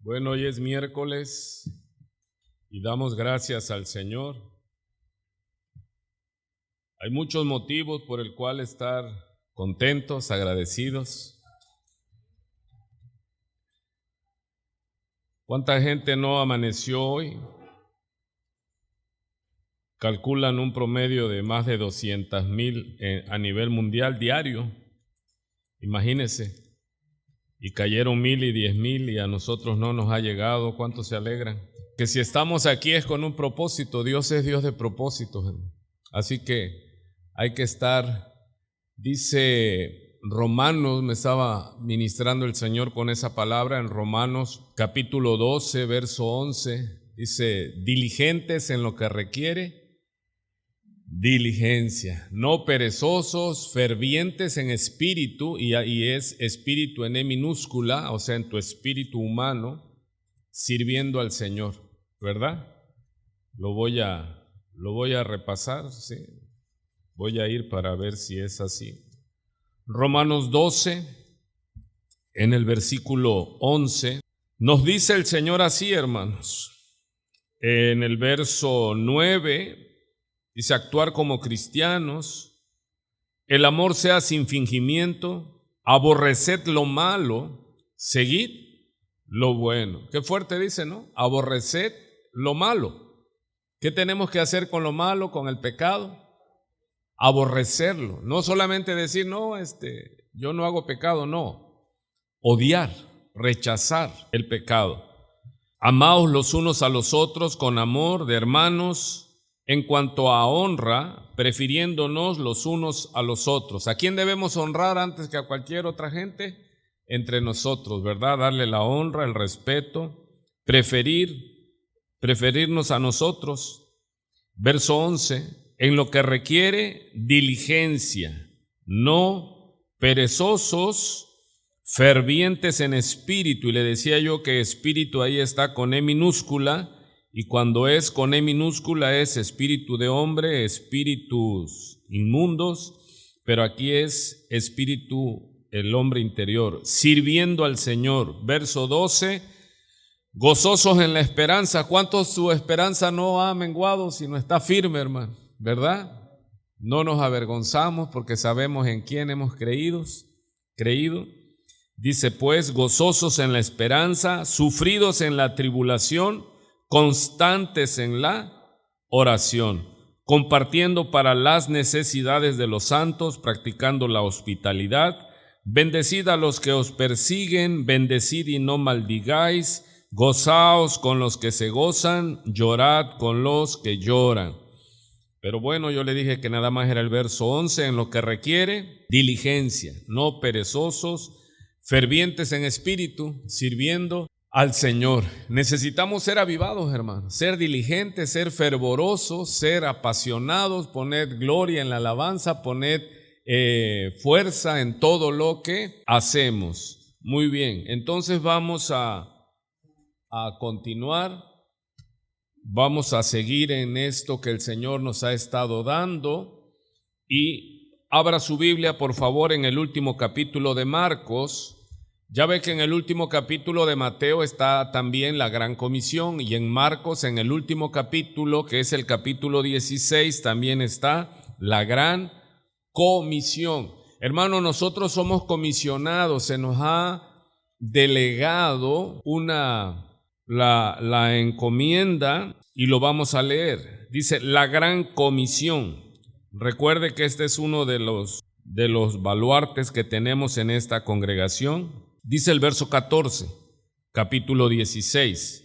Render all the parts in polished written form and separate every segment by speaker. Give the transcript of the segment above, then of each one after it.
Speaker 1: Bueno, hoy es miércoles y damos gracias al Señor. Hay muchos motivos por el cual estar contentos, agradecidos. ¿Cuánta gente no amaneció hoy? Calculan un promedio de más de 200,000 a nivel mundial diario. Imagínense. Y cayeron 1,000 y 10,000 y a nosotros no nos ha llegado. ¿Cuántos se alegran? Que si estamos aquí es con un propósito. Dios es Dios de propósitos. Así que hay que estar, dice Romanos, me estaba ministrando el Señor con esa palabra en Romanos capítulo 12, verso 11. Dice, diligentes en lo que requiere diligencia, no perezosos, fervientes en espíritu, y es espíritu en E minúscula, o sea, en tu espíritu humano, sirviendo al Señor, ¿verdad? Lo voy a repasar, ¿sí? Voy a ir para ver si es así. Romanos 12, en el versículo 11, nos dice el Señor así, hermanos. En el verso 9, dice, actuar como cristianos, el amor sea sin fingimiento, aborreced lo malo, seguid lo bueno. Qué fuerte dice, ¿no? Aborreced lo malo. ¿Qué tenemos que hacer con lo malo, con el pecado? Aborrecerlo. No solamente decir, no, yo no hago pecado, no. Odiar, rechazar el pecado. Amaos los unos a los otros con amor de hermanos, en cuanto a honra, prefiriéndonos los unos a los otros. ¿A quién debemos honrar antes que a cualquier otra gente? Entre nosotros, ¿verdad? Darle la honra, el respeto, preferirnos a nosotros. Verso 11, en lo que requiere diligencia, no perezosos, fervientes en espíritu. Y le decía yo que espíritu ahí está con E minúscula, y cuando es con E minúscula es espíritu de hombre, espíritus inmundos, pero aquí es espíritu, el hombre interior, sirviendo al Señor. Verso 12, gozosos en la esperanza. ¿Cuántos su esperanza no ha menguado, sino está firme, hermano? ¿Verdad? No nos avergonzamos porque sabemos en quién hemos creído. Dice pues, gozosos en la esperanza, sufridos en la tribulación, constantes en la oración, compartiendo para las necesidades de los santos, practicando la hospitalidad. Bendecid a los que os persiguen, bendecid y no maldigáis, gozaos con los que se gozan, llorad con los que lloran. Pero bueno, yo le dije que nada más era el verso 11, en lo que requiere diligencia, no perezosos, fervientes en espíritu, sirviendo al Señor. Necesitamos ser avivados, hermanos, ser diligentes, ser fervorosos, ser apasionados, poner gloria en la alabanza, poner fuerza en todo lo que hacemos. Muy bien, entonces vamos a continuar, vamos a seguir en esto que el Señor nos ha estado dando, y abra su Biblia por favor en el último capítulo de Marcos. Ya ve que en el último capítulo de Mateo está también la Gran Comisión, y en Marcos, en el último capítulo, que es el capítulo 16, también está la Gran Comisión. Hermano, nosotros somos comisionados, se nos ha delegado la encomienda, y lo vamos a leer. Dice, la Gran Comisión. Recuerde que este es uno de los baluartes que tenemos en esta congregación. Dice el verso 14, capítulo 16,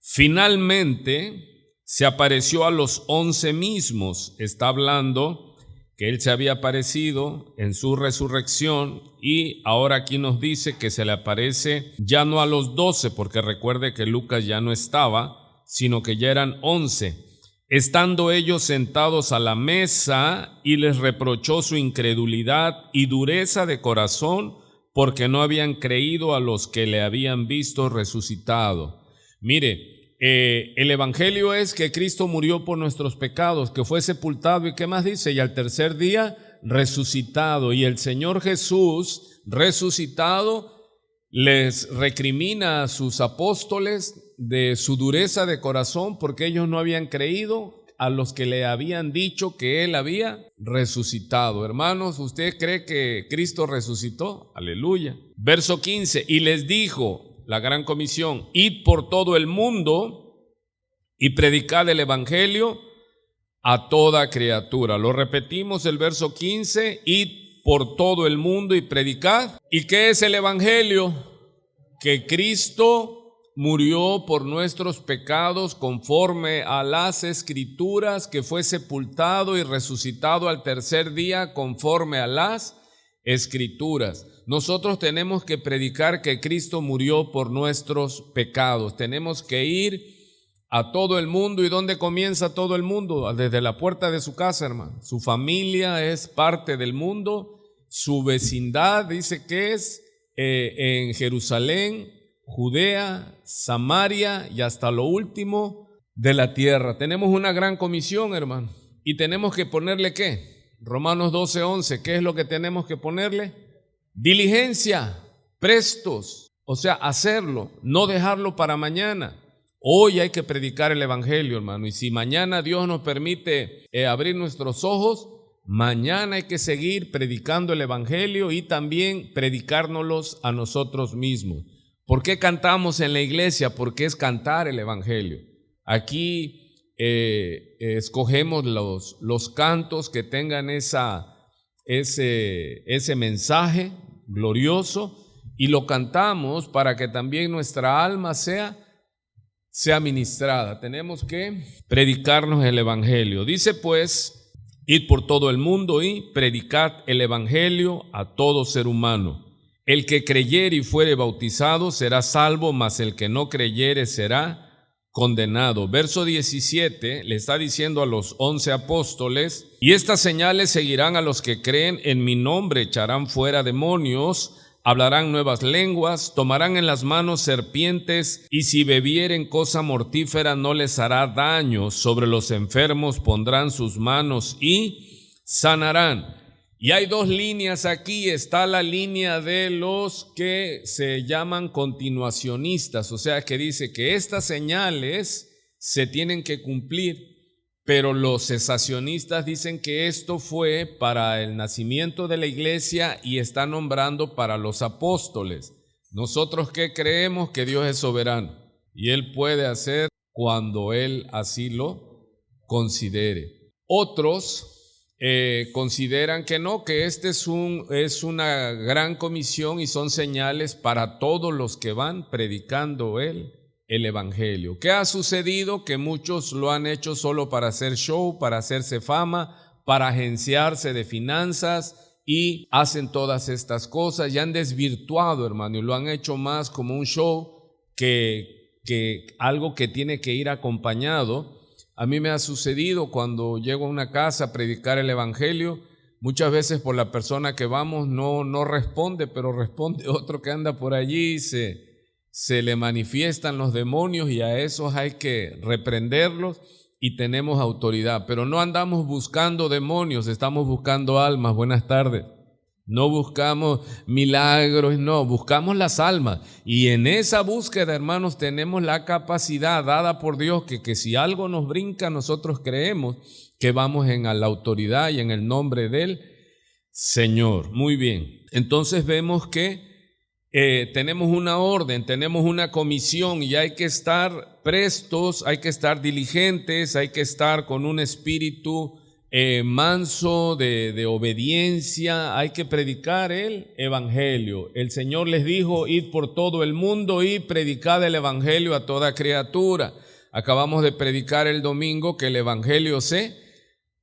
Speaker 1: finalmente se apareció a los 11 mismos. Está hablando que Él se había aparecido en su resurrección, y ahora aquí nos dice que se le aparece ya no a los 12, porque recuerde que Lucas ya no estaba, sino que ya eran 11. Estando ellos sentados a la mesa, y les reprochó su incredulidad y dureza de corazón, porque no habían creído a los que le habían visto resucitado. Mire, el evangelio es que Cristo murió por nuestros pecados, que fue sepultado, y ¿qué más dice? Y al tercer día resucitado. Y el Señor Jesús resucitado les recrimina a sus apóstoles de su dureza de corazón porque ellos no habían creído a los que le habían dicho que Él había resucitado. Hermanos, ¿usted cree que Cristo resucitó? Aleluya. Verso 15, y les dijo la gran comisión: id por todo el mundo y predicad el evangelio a toda criatura. Lo repetimos, el verso 15, id por todo el mundo y predicad. ¿Y qué es el evangelio? Que Cristo murió por nuestros pecados conforme a las Escrituras, que fue sepultado y resucitado al tercer día conforme a las Escrituras. Nosotros tenemos que predicar que Cristo murió por nuestros pecados. Tenemos que ir a todo el mundo. ¿Y dónde comienza todo el mundo? Desde la puerta de su casa, hermano. Su familia es parte del mundo. Su vecindad dice que es en Jerusalén, Judea, Samaria y hasta lo último de la tierra. Tenemos una gran comisión, hermano, y tenemos que ponerle ¿qué? Romanos 12:11, ¿qué es lo que tenemos que ponerle? Diligencia, prestos, o sea, hacerlo, no dejarlo para mañana. Hoy hay que predicar el evangelio, hermano, y si mañana Dios nos permite abrir nuestros ojos, mañana hay que seguir predicando el evangelio y también predicárnoslos a nosotros mismos. ¿Por qué cantamos en la iglesia? Porque es cantar el evangelio. Aquí escogemos los cantos que tengan ese mensaje glorioso y lo cantamos para que también nuestra alma sea ministrada. Tenemos que predicarnos el evangelio. Dice pues: id por todo el mundo y predicad el evangelio a todo ser humano. El que creyere y fuere bautizado será salvo, mas el que no creyere será condenado. Verso 17 le está diciendo a los 11 apóstoles: y estas señales seguirán a los que creen, en mi nombre echarán fuera demonios, hablarán nuevas lenguas, tomarán en las manos serpientes, y si bebieren cosa mortífera no les hará daño, sobre los enfermos pondrán sus manos y sanarán. Y hay dos líneas aquí. Está la línea de los que se llaman continuacionistas, o sea, que dice que estas señales se tienen que cumplir, pero los cesacionistas dicen que esto fue para el nacimiento de la iglesia y está nombrando para los apóstoles. Nosotros que creemos que Dios es soberano y Él puede hacer cuando Él así lo considere. Otros consideran que no, que este es una gran comisión y son señales para todos los que van predicando el evangelio. ¿Qué ha sucedido? Que muchos lo han hecho solo para hacer show, para hacerse fama, para agenciarse de finanzas y hacen todas estas cosas y han desvirtuado, hermano, y lo han hecho más como un show que algo que tiene que ir acompañado. A mí me ha sucedido cuando llego a una casa a predicar el evangelio, muchas veces por la persona que vamos no responde, pero responde otro que anda por allí y se le manifiestan los demonios y a esos hay que reprenderlos y tenemos autoridad. Pero no andamos buscando demonios, estamos buscando almas. Buenas tardes. No buscamos milagros, no, buscamos las almas. Y en esa búsqueda, hermanos, tenemos la capacidad dada por Dios que si algo nos brinca, nosotros creemos que vamos en la autoridad y en el nombre del Señor. Muy bien. Entonces vemos que tenemos una orden, tenemos una comisión y hay que estar prestos, hay que estar diligentes, hay que estar con un espíritu manso de obediencia. Hay que predicar el evangelio. El Señor les dijo: id por todo el mundo y predicad el evangelio a toda criatura. Acabamos de predicar el domingo que el evangelio se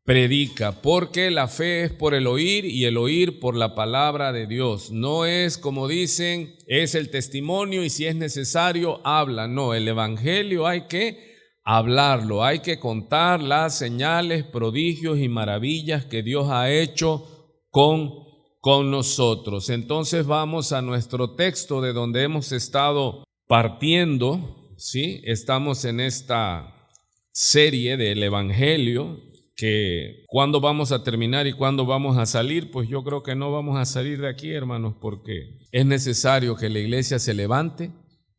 Speaker 1: predica, porque la fe es por el oír y el oír por la palabra de Dios. No es como dicen, es el testimonio y si es necesario habla. No, el evangelio hay que hablarlo, hay que contar las señales, prodigios y maravillas que Dios ha hecho con nosotros. Entonces vamos a nuestro texto de donde hemos estado partiendo, ¿sí? Estamos en esta serie del Evangelio que cuándo vamos a terminar y cuándo vamos a salir. Pues yo creo que no vamos a salir de aquí, hermanos, porque es necesario que la iglesia se levante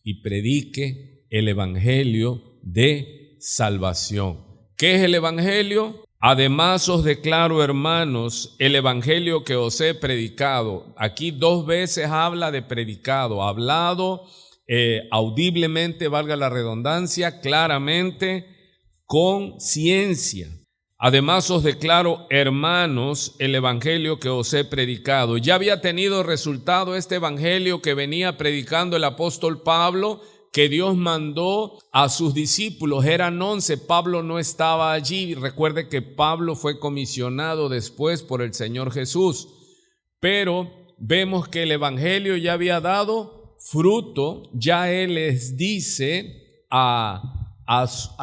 Speaker 1: y predique el evangelio de salvación. ¿Qué es el evangelio? Además os declaro, hermanos, el evangelio que os he predicado. Aquí 2 veces habla de predicado, hablado audiblemente, valga la redundancia, claramente, con ciencia. Además os declaro, hermanos, el evangelio que os he predicado. Ya había tenido resultado este evangelio que venía predicando el apóstol Pablo, que Dios mandó a sus discípulos. Eran 11, Pablo no estaba allí. Recuerde que Pablo fue comisionado después por el Señor Jesús. Pero vemos que el evangelio ya había dado fruto. Ya él les dice a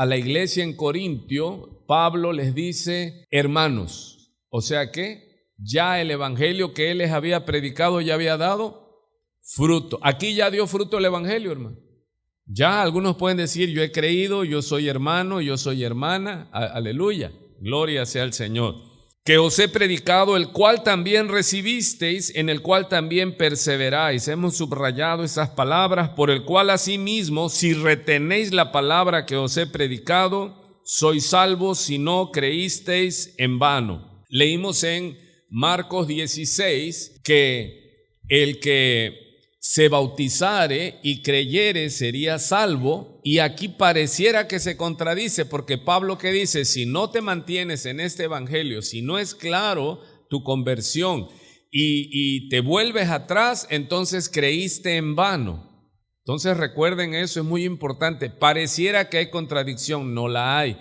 Speaker 1: la iglesia en Corintio, Pablo les dice hermanos. O sea que ya el evangelio que él les había predicado ya había dado fruto. Aquí ya dio fruto el evangelio, hermano. Ya algunos pueden decir, yo he creído, yo soy hermano, yo soy hermana, aleluya, gloria sea al Señor. Que os he predicado, el cual también recibisteis, en el cual también perseveráis. Hemos subrayado esas palabras, por el cual asimismo, si retenéis la palabra que os he predicado, sois salvos si no creísteis en vano. Leímos en Marcos 16 que el que se bautizare y creyere sería salvo, y aquí pareciera que se contradice, porque Pablo que dice, si no te mantienes en este evangelio, si no es claro tu conversión y te vuelves atrás, entonces creíste en vano. Entonces recuerden eso, es muy importante. Pareciera que hay contradicción, no la hay.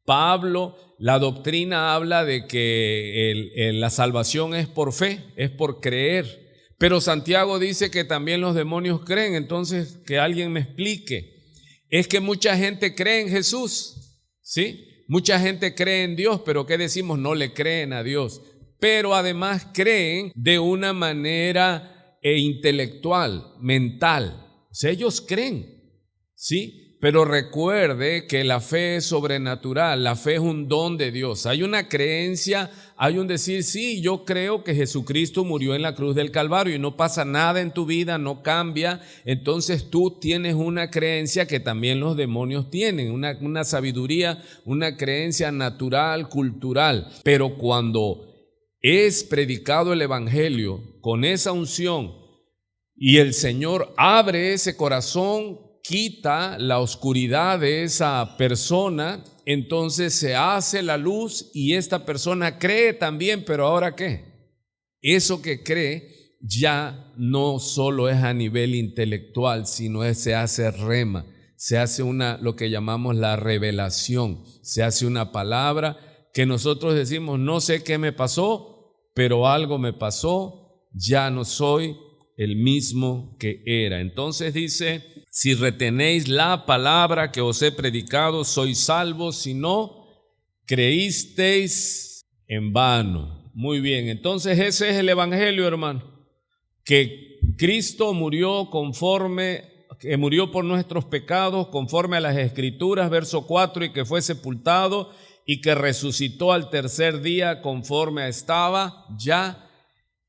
Speaker 1: Pablo, la doctrina habla de que la salvación es por fe, es por creer. Pero Santiago dice que también los demonios creen. Entonces, que alguien me explique. Es que mucha gente cree en Jesús, ¿sí? Mucha gente cree en Dios, pero ¿qué decimos? No le creen a Dios. Pero además creen de una manera intelectual, mental. O sea, ellos creen, ¿sí? Pero recuerde que la fe es sobrenatural, la fe es un don de Dios. Hay una creencia, hay un decir, sí, yo creo que Jesucristo murió en la cruz del Calvario y no pasa nada en tu vida, no cambia. Entonces tú tienes una creencia que también los demonios tienen, una sabiduría, una creencia natural, cultural. Pero cuando es predicado el evangelio con esa unción y el Señor abre ese corazón, quita la oscuridad de esa persona, entonces se hace la luz y esta persona cree también. Pero ahora ¿qué? Eso que cree ya no solo es a nivel intelectual, sino se hace rema, se hace lo que llamamos la revelación, se hace una palabra que nosotros decimos, no sé qué me pasó, pero algo me pasó, ya no soy el mismo que era. Entonces dice, si retenéis la palabra que os he predicado, sois salvos, si no creísteis en vano. Muy bien, entonces ese es el evangelio, hermano, que Cristo murió que murió por nuestros pecados, conforme a las Escrituras, verso 4, y que fue sepultado y que resucitó al tercer día, conforme estaba ya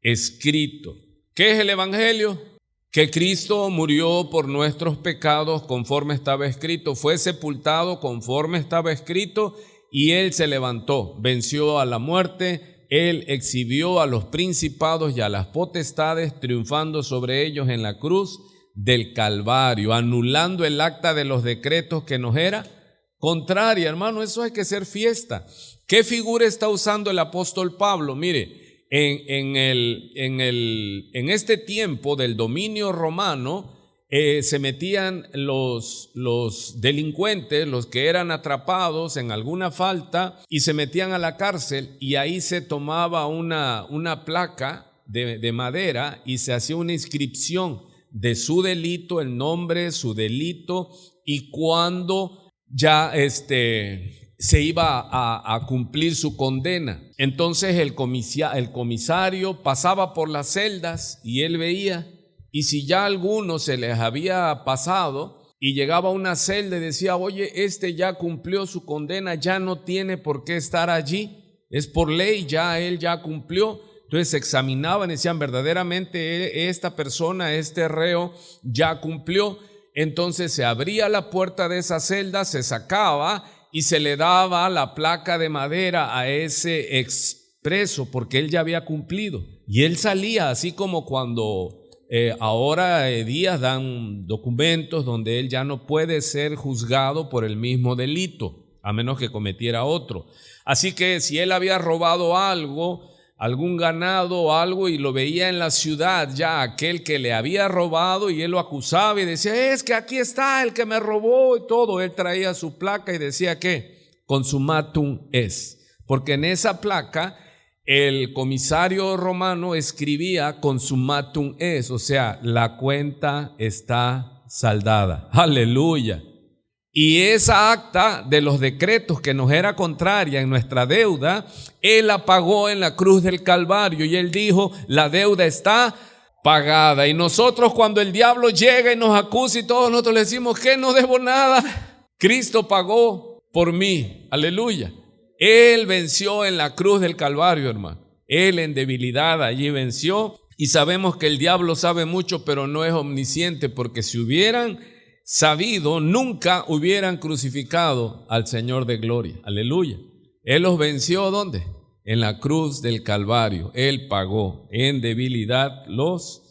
Speaker 1: escrito. ¿Qué es el evangelio? Que Cristo murió por nuestros pecados conforme estaba escrito, fue sepultado conforme estaba escrito y Él se levantó, venció a la muerte, Él exhibió a los principados y a las potestades, triunfando sobre ellos en la cruz del Calvario, anulando el acta de los decretos que nos era contraria. Hermano, eso hay que ser fiesta. ¿Qué figura está usando el apóstol Pablo? Mire, en este tiempo del dominio romano se metían los delincuentes, los que eran atrapados en alguna falta, y se metían a la cárcel, y ahí se tomaba una placa de madera y se hacía una inscripción de su delito, el nombre, su delito, y cuando ya se iba a cumplir su condena. Entonces el comisario pasaba por las celdas y él veía, y si ya a algunos se les había pasado, y llegaba a una celda y decía, oye, este ya cumplió su condena, ya no tiene por qué estar allí, es por ley, ya él ya cumplió. Entonces examinaban y decían, verdaderamente esta persona, este reo, ya cumplió. Entonces se abría la puerta de esa celda, se sacaba y se le daba la placa de madera a ese expreso porque él ya había cumplido. Y él salía, así como cuando ahora días dan documentos donde él ya no puede ser juzgado por el mismo delito, a menos que cometiera otro. Así que si él había robado algo, algún ganado o algo, y lo veía en la ciudad ya aquel que le había robado, y él lo acusaba y decía, es que aquí está el que me robó y todo, él traía su placa y decía que consumatum est, porque en esa placa el comisario romano escribía consumatum est, o sea, la cuenta está saldada. Aleluya. Y esa acta de los decretos que nos era contraria en nuestra deuda, él la pagó en la cruz del Calvario y él dijo, la deuda está pagada. Y nosotros cuando el diablo llega y nos acusa y todos nosotros le decimos que no debo nada, Cristo pagó por mí. Aleluya. Él venció en la cruz del Calvario, hermano. Él en debilidad allí venció, y sabemos que el diablo sabe mucho, pero no es omnisciente, porque si hubieran sabido, nunca hubieran crucificado al Señor de gloria. Aleluya. Él los venció, ¿dónde? En la cruz del Calvario. Él pagó, en debilidad los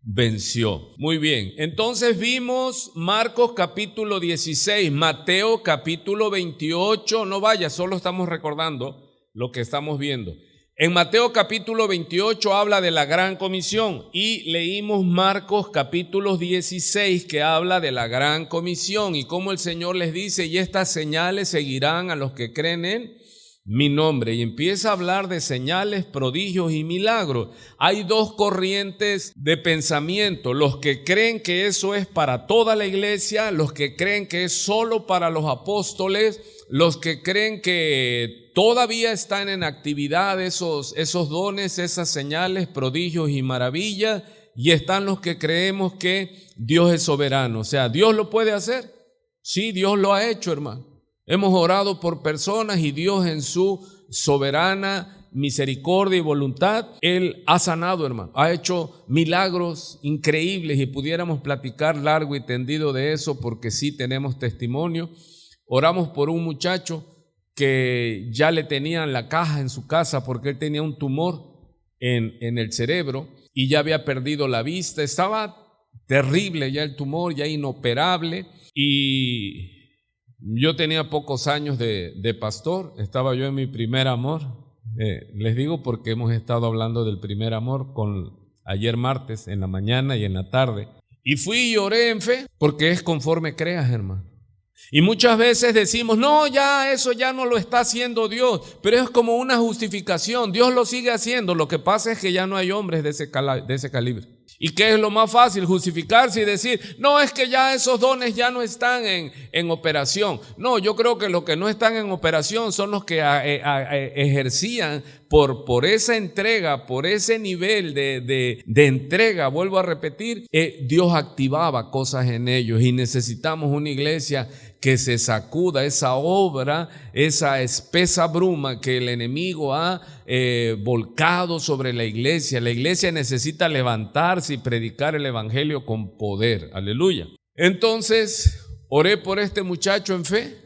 Speaker 1: venció. Muy bien, entonces vimos Marcos capítulo 16, Mateo capítulo 28, no vaya, solo estamos recordando lo que estamos viendo. En Mateo capítulo 28 habla de la gran comisión y leímos Marcos capítulo 16 que habla de la gran comisión y cómo el Señor les dice, y estas señales seguirán a los que creen en mi nombre, y empieza a hablar de señales, prodigios y milagros. Hay dos corrientes de pensamiento, los que creen que eso es para toda la iglesia, los que creen que es solo para los apóstoles, los que creen que todavía están en actividad esos dones, esas señales, prodigios y maravillas, y están los que creemos que Dios es soberano. O sea, ¿Dios lo puede hacer? Sí, Dios lo ha hecho, hermano. Hemos orado por personas y Dios en su soberana misericordia y voluntad, Él ha sanado, hermano. Ha hecho milagros increíbles y pudiéramos platicar largo y tendido de eso porque sí tenemos testimonio. Oramos por un muchacho que ya le tenían la caja en su casa porque él tenía un tumor en el cerebro y ya había perdido la vista. Estaba terrible ya el tumor, ya inoperable, y yo tenía pocos años de pastor, estaba yo en mi primer amor. Les digo porque hemos estado hablando del primer amor ayer martes en la mañana y en la tarde. Y fui y oré en fe, porque es conforme creas, hermano. Y muchas veces decimos, no, ya eso ya no lo está haciendo Dios, pero es como una justificación. Dios lo sigue haciendo, lo que pasa es que ya no hay hombres de ese calibre. ¿Y qué es lo más fácil? Justificarse y decir, no, es que ya esos dones ya no están en operación. No, yo creo que los que no están en operación son los que ejercían por esa entrega, por ese nivel de entrega. Vuelvo a repetir, Dios activaba cosas en ellos y necesitamos una iglesia que se sacuda esa obra, esa espesa bruma que el enemigo ha volcado sobre la iglesia. La iglesia necesita levantarse y predicar el evangelio con poder. Aleluya. Entonces, oré por este muchacho en fe,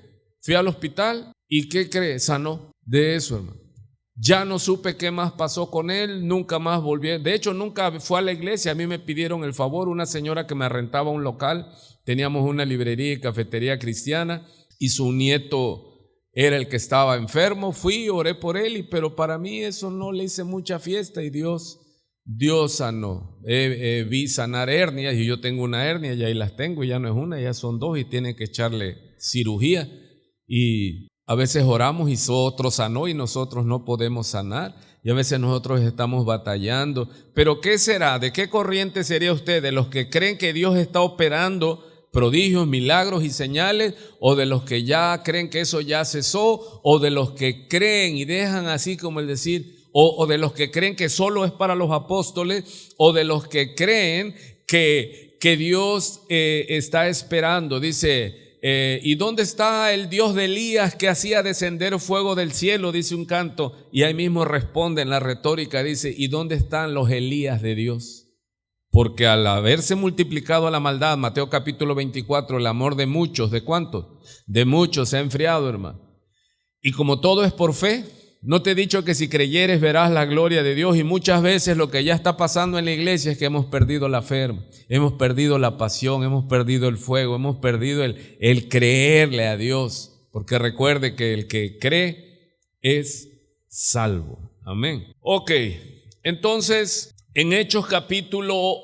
Speaker 1: fui al hospital y ¿qué cree? Sanó de eso, hermano. Ya no supe qué más pasó con él, nunca más volví. De hecho, nunca fue a la iglesia. A mí me pidieron el favor, una señora que me rentaba un local. Teníamos una librería y cafetería cristiana y su nieto era el que estaba enfermo. Fui, oré por él, pero para mí eso no le hice mucha fiesta y Dios sanó. Vi sanar hernias y yo tengo una hernia y ahí las tengo y ya no es una, ya son dos y tienen que echarle cirugía. Y a veces oramos y otro sanó y nosotros no podemos sanar. Y a veces nosotros estamos batallando. Pero ¿qué será? ¿De qué corriente sería usted? ¿De los que creen que Dios está operando prodigios, milagros y señales? ¿O de los que ya creen que eso ya cesó? ¿O de los que creen y dejan así como el decir? ¿O de los que creen que solo es para los apóstoles? ¿O de los que creen que que Dios está esperando. Dice, ¿y dónde está el Dios de Elías que hacía descender fuego del cielo? Dice un canto, y ahí mismo responde en la retórica, dice, ¿y dónde están los Elías de Dios? Porque al haberse multiplicado la maldad, Mateo capítulo 24, el amor de muchos, ¿de cuántos? De muchos se ha enfriado, hermano. Y como todo es por fe, no te he dicho que si creyeres verás la gloria de Dios, y muchas veces lo que ya está pasando en la iglesia es que hemos perdido la fe, hemos perdido la pasión, hemos perdido el fuego, hemos perdido el creerle a Dios, porque recuerde que el que cree es salvo. Amén. Ok, entonces en Hechos capítulo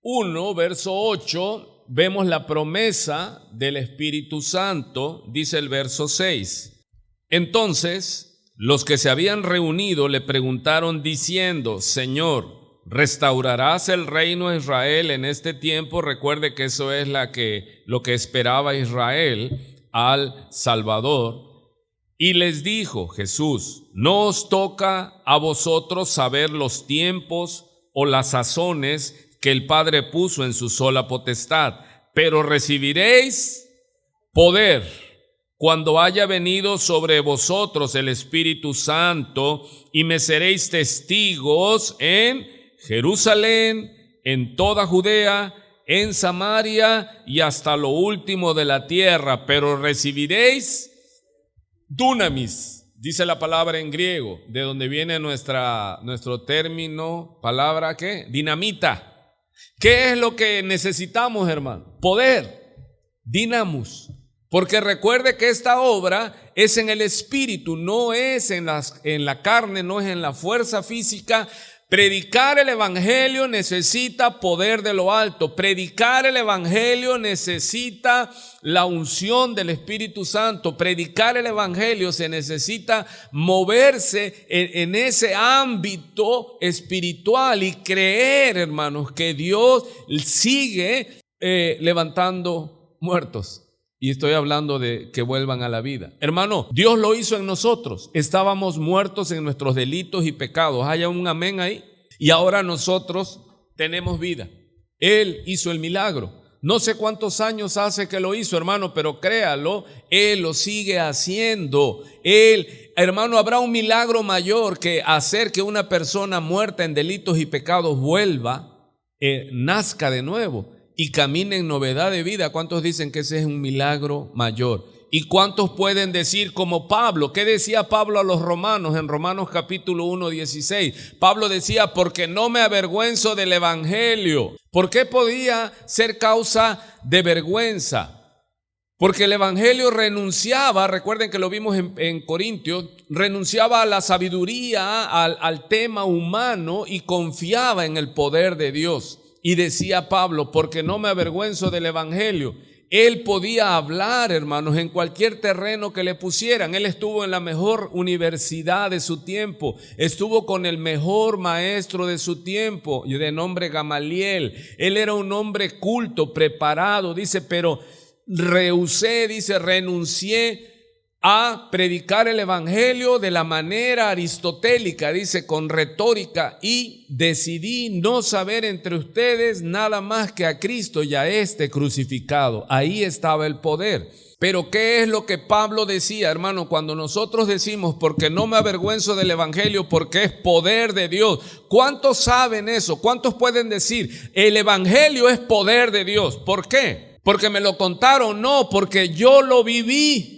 Speaker 1: 1, verso 8, vemos la promesa del Espíritu Santo, dice el verso 6. Entonces, los que se habían reunido le preguntaron diciendo, Señor, ¿restaurarás el reino de Israel en este tiempo? Recuerde que eso es lo que esperaba Israel al Salvador. Y les dijo Jesús, no os toca a vosotros saber los tiempos o las sazones que el Padre puso en su sola potestad, pero recibiréis poder cuando haya venido sobre vosotros el Espíritu Santo, y me seréis testigos en Jerusalén, en toda Judea, en Samaria y hasta lo último de la tierra. Pero recibiréis dunamis, dice la palabra en griego, de donde viene nuestro término, palabra ¿qué? Dinamita. ¿Qué es lo que necesitamos, hermano? Poder, dinamos. Porque recuerde que esta obra es en el espíritu, no es en la carne, no es en la fuerza física. Predicar el evangelio necesita poder de lo alto. Predicar el evangelio necesita la unción del Espíritu Santo. Predicar el evangelio se necesita moverse en ese ámbito espiritual y creer, hermanos, que Dios sigue levantando muertos. Y estoy hablando de que vuelvan a la vida. Hermano, Dios lo hizo en nosotros. Estábamos muertos en nuestros delitos y pecados. ¿Haya un amén ahí? Y ahora nosotros tenemos vida. Él hizo el milagro. No sé cuántos años hace que lo hizo, hermano, pero créalo, Él lo sigue haciendo. Hermano, habrá un milagro mayor que hacer que una persona muerta en delitos y pecados vuelva, nazca de nuevo y camine en novedad de vida. ¿Cuántos dicen que ese es un milagro mayor? ¿Y cuántos pueden decir como Pablo? ¿Qué decía Pablo a los romanos en Romanos capítulo 1, 16? Pablo decía, porque no me avergüenzo del evangelio. ¿Por qué podía ser causa de vergüenza? Porque el evangelio renunciaba, recuerden que lo vimos en Corintios, renunciaba a la sabiduría, al tema humano y confiaba en el poder de Dios. Y decía Pablo, porque no me avergüenzo del evangelio. Él podía hablar, hermanos, en cualquier terreno que le pusieran. Él estuvo en la mejor universidad de su tiempo, estuvo con el mejor maestro de su tiempo, de nombre Gamaliel. Él era un hombre culto, preparado, dice, pero renuncié a predicar el evangelio de la manera aristotélica, dice, con retórica, y decidí no saber entre ustedes nada más que a Cristo y a este crucificado. Ahí estaba el poder. Pero ¿qué es lo que Pablo decía, hermano? Cuando nosotros decimos, porque no me avergüenzo del evangelio, porque es poder de Dios. ¿Cuántos saben eso? ¿Cuántos pueden decir, el evangelio es poder de Dios? ¿Por qué? ¿Porque me lo contaron? No, porque yo lo viví.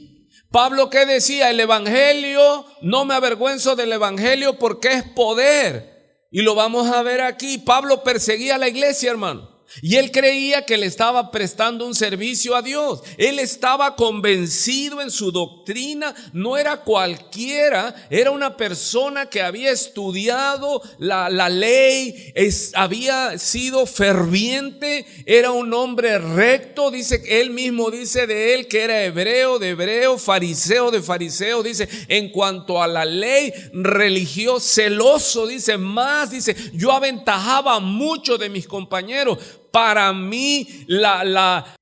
Speaker 1: Pablo, ¿qué decía? El evangelio, no me avergüenzo del evangelio porque es poder. Y lo vamos a ver aquí. Pablo perseguía a la iglesia, hermano. Y él creía que le estaba prestando un servicio a Dios. Él estaba convencido en su doctrina. No era cualquiera, era una persona que había estudiado la ley, había sido ferviente, era un hombre recto. Dice, él mismo dice de él que era hebreo de hebreo, fariseo de fariseo. Dice, en cuanto a la ley, religioso, celoso, dice, yo aventajaba mucho de mis compañeros. Para mí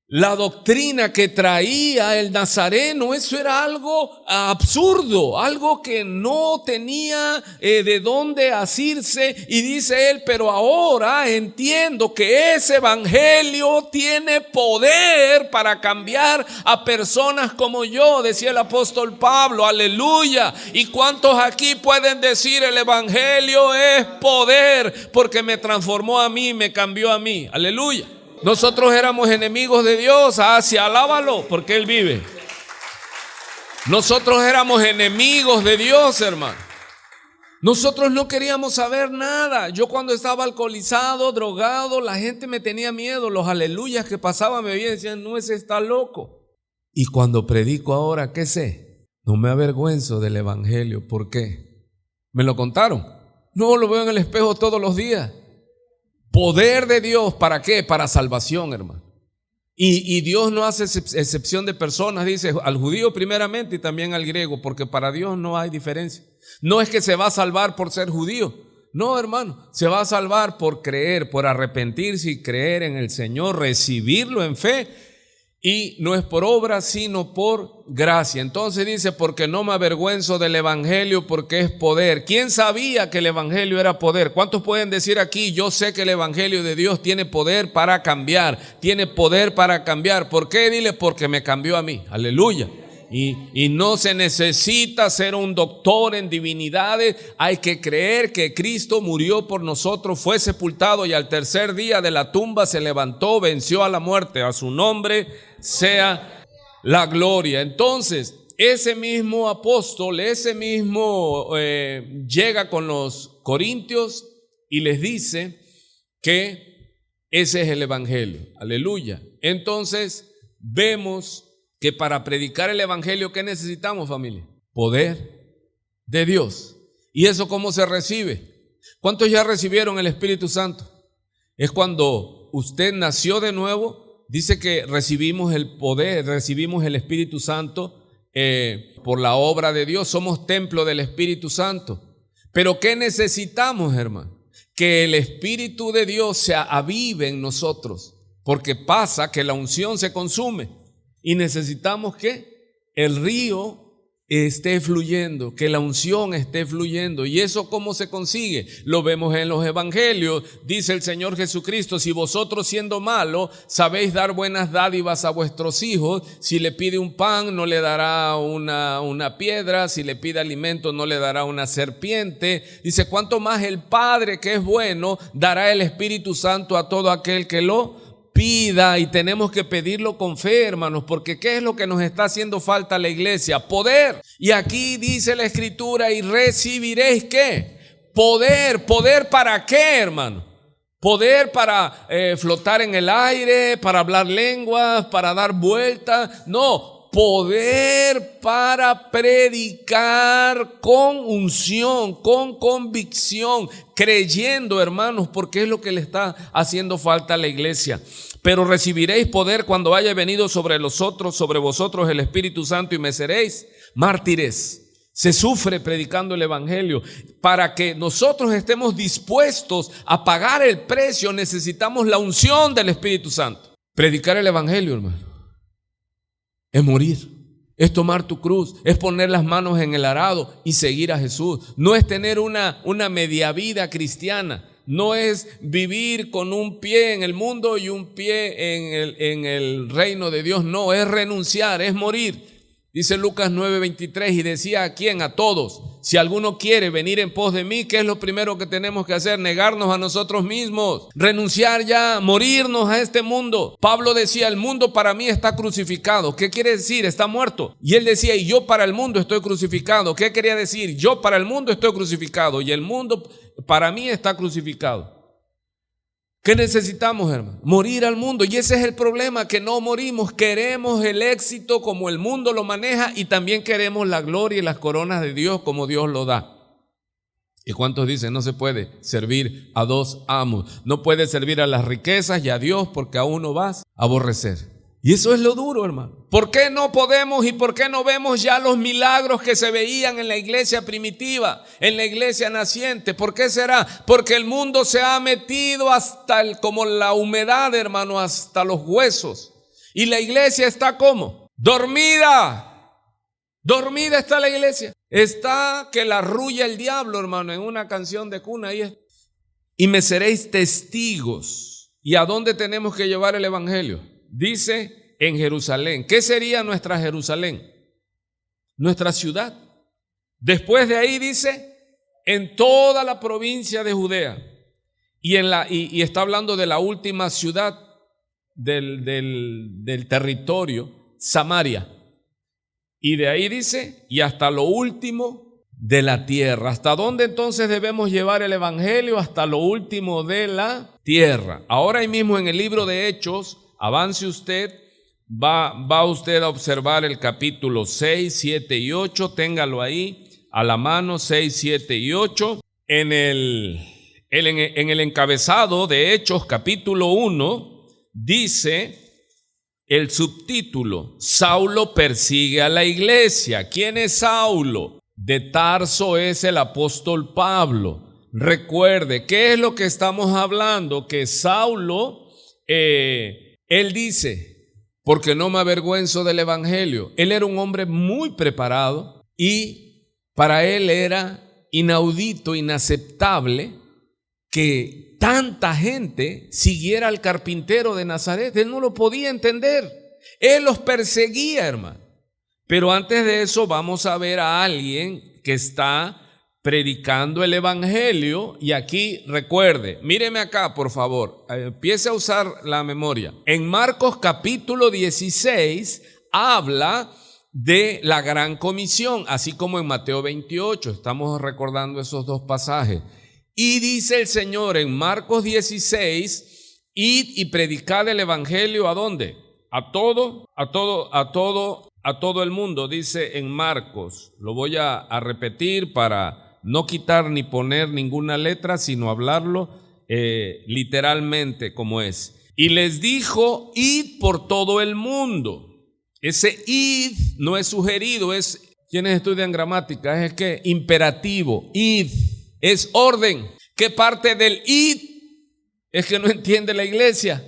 Speaker 1: la doctrina que traía el nazareno, eso era algo absurdo, algo que no tenía de dónde asirse. Y dice él, pero ahora entiendo que ese evangelio tiene poder para cambiar a personas como yo, decía el apóstol Pablo, aleluya. ¿Y cuántos aquí pueden decir el evangelio es poder porque me transformó a mí, me cambió a mí? Aleluya. Nosotros éramos enemigos de Dios, sí, alábalo, porque Él vive. Nosotros éramos enemigos de Dios, hermano. Nosotros no queríamos saber nada. Yo cuando estaba alcoholizado, drogado, la gente me tenía miedo. Los aleluyas que pasaban me veían y decían, no, ese está loco. Y cuando predico ahora, ¿qué sé? No me avergüenzo del evangelio. ¿Por qué? ¿Me lo contaron? No, lo veo en el espejo todos los días. Poder de Dios, ¿para qué? Para salvación, hermano. Y Dios no hace excepción de personas, dice, al judío primeramente y también al griego, porque para Dios no hay diferencia. No es que se va a salvar por ser judío, no, hermano, se va a salvar por creer, por arrepentirse y creer en el Señor, recibirlo en fe. Y no es por obra, sino por gracia. Entonces dice, porque no me avergüenzo del evangelio, porque es poder. ¿Quién sabía que el evangelio era poder? ¿Cuántos pueden decir aquí, yo sé que el evangelio de Dios tiene poder para cambiar? Tiene poder para cambiar. ¿Por qué? Dile, porque me cambió a mí. Aleluya. Y no se necesita ser un doctor en divinidades. Hay que creer que Cristo murió por nosotros, fue sepultado y al tercer día de la tumba se levantó, venció a la muerte. A su nombre sea la gloria. Entonces, ese mismo apóstol, llega con los corintios y les dice que ese es el evangelio. Aleluya. Entonces, vemos que para predicar el evangelio, ¿qué necesitamos, familia? Poder de Dios. ¿Y eso cómo se recibe? ¿Cuántos ya recibieron el Espíritu Santo? Es cuando usted nació de nuevo, dice que recibimos el poder, recibimos el Espíritu Santo por la obra de Dios, somos templo del Espíritu Santo. Pero ¿qué necesitamos, hermano? Que el Espíritu de Dios se avive en nosotros, porque pasa que la unción se consume. Y necesitamos que el río esté fluyendo, que la unción esté fluyendo. ¿Y eso cómo se consigue? Lo vemos en los evangelios. Dice el Señor Jesucristo, si vosotros siendo malos sabéis dar buenas dádivas a vuestros hijos, si le pide un pan no le dará una piedra, si le pide alimento no le dará una serpiente. Dice, cuánto más el Padre que es bueno dará el Espíritu Santo a todo aquel que lo pida. Y tenemos que pedirlo con fe, hermanos, porque ¿qué es lo que nos está haciendo falta a la iglesia? Poder. Y aquí dice la Escritura, y recibiréis ¿qué? Poder. ¿Poder para qué, hermano? Poder para flotar en el aire, para hablar lenguas, para dar vueltas. No, poder para predicar con unción, con convicción, creyendo, hermanos, porque es lo que le está haciendo falta a la iglesia. Pero recibiréis poder cuando haya venido sobre vosotros el Espíritu Santo, y me seréis mártires. Se sufre predicando el evangelio. Para que nosotros estemos dispuestos a pagar el precio, necesitamos la unción del Espíritu Santo. Predicar el evangelio, hermano, es morir, es tomar tu cruz, es poner las manos en el arado y seguir a Jesús. No es tener una media vida cristiana. No es vivir con un pie en el mundo y un pie en el reino de Dios. No, es renunciar, es morir. Dice Lucas 9:23, y decía a quién, a todos, si alguno quiere venir en pos de mí, ¿qué es lo primero que tenemos que hacer? Negarnos a nosotros mismos, renunciar ya, morirnos a este mundo. Pablo decía, el mundo para mí está crucificado. ¿Qué quiere decir? Está muerto. Y él decía, y yo para el mundo estoy crucificado. ¿Qué quería decir? Yo para el mundo estoy crucificado y el mundo para mí está crucificado. ¿Qué necesitamos, hermano? Morir al mundo. Y ese es el problema, que no morimos. Queremos el éxito como el mundo lo maneja, y también queremos la gloria y las coronas de Dios como Dios lo da. ¿Y cuántos dicen? No se puede servir a dos amos. No puedes servir a las riquezas y a Dios, porque a uno vas a aborrecer. Y eso es lo duro, hermano. ¿Por qué no podemos y por qué no vemos ya los milagros que se veían en la iglesia primitiva, en la iglesia naciente? ¿Por qué será? Porque el mundo se ha metido hasta como la humedad, hermano, hasta los huesos. Y la iglesia está ¿cómo? Dormida. Dormida está la iglesia. Está que la arrulla el diablo, hermano, en una canción de cuna. Ahí es. Y me seréis testigos. ¿Y a dónde tenemos que llevar el evangelio? Dice en Jerusalén. ¿Qué sería nuestra Jerusalén? Nuestra ciudad. Después de ahí dice en toda la provincia de Judea. Y está hablando de la última ciudad del territorio, Samaria. Y de ahí dice, y hasta lo último de la tierra. ¿Hasta dónde entonces debemos llevar el evangelio? Hasta lo último de la tierra. Ahora ahí mismo en el libro de Hechos, avance usted, va usted a observar el capítulo 6, 7 y 8, téngalo ahí a la mano, 6, 7 y 8. En el encabezado de Hechos capítulo 1 dice el subtítulo: Saulo persigue a la iglesia. ¿Quién es Saulo? De Tarso es el apóstol Pablo. Recuerde, ¿qué es lo que estamos hablando? Que Saulo, él dice, porque no me avergüenzo del evangelio. Él era un hombre muy preparado y para él era inaudito, inaceptable que tanta gente siguiera al carpintero de Nazaret. Él no lo podía entender. Él los perseguía, hermano. Pero antes de eso vamos a ver a alguien que está predicando el evangelio. Y aquí recuerde, míreme acá por favor, empiece a usar la memoria. En Marcos capítulo 16 habla de la gran comisión, así como en Mateo 28, estamos recordando esos dos pasajes. Y dice el Señor en Marcos 16, id y predicad el evangelio ¿a dónde? A todo el mundo, dice en Marcos. Lo voy a repetir para no quitar ni poner ninguna letra, sino hablarlo literalmente como es. Y les dijo, id por todo el mundo. Ese id no es sugerido, es, quienes estudian gramática, es que imperativo, id, es orden. ¿Qué parte del id es que no entiende la iglesia?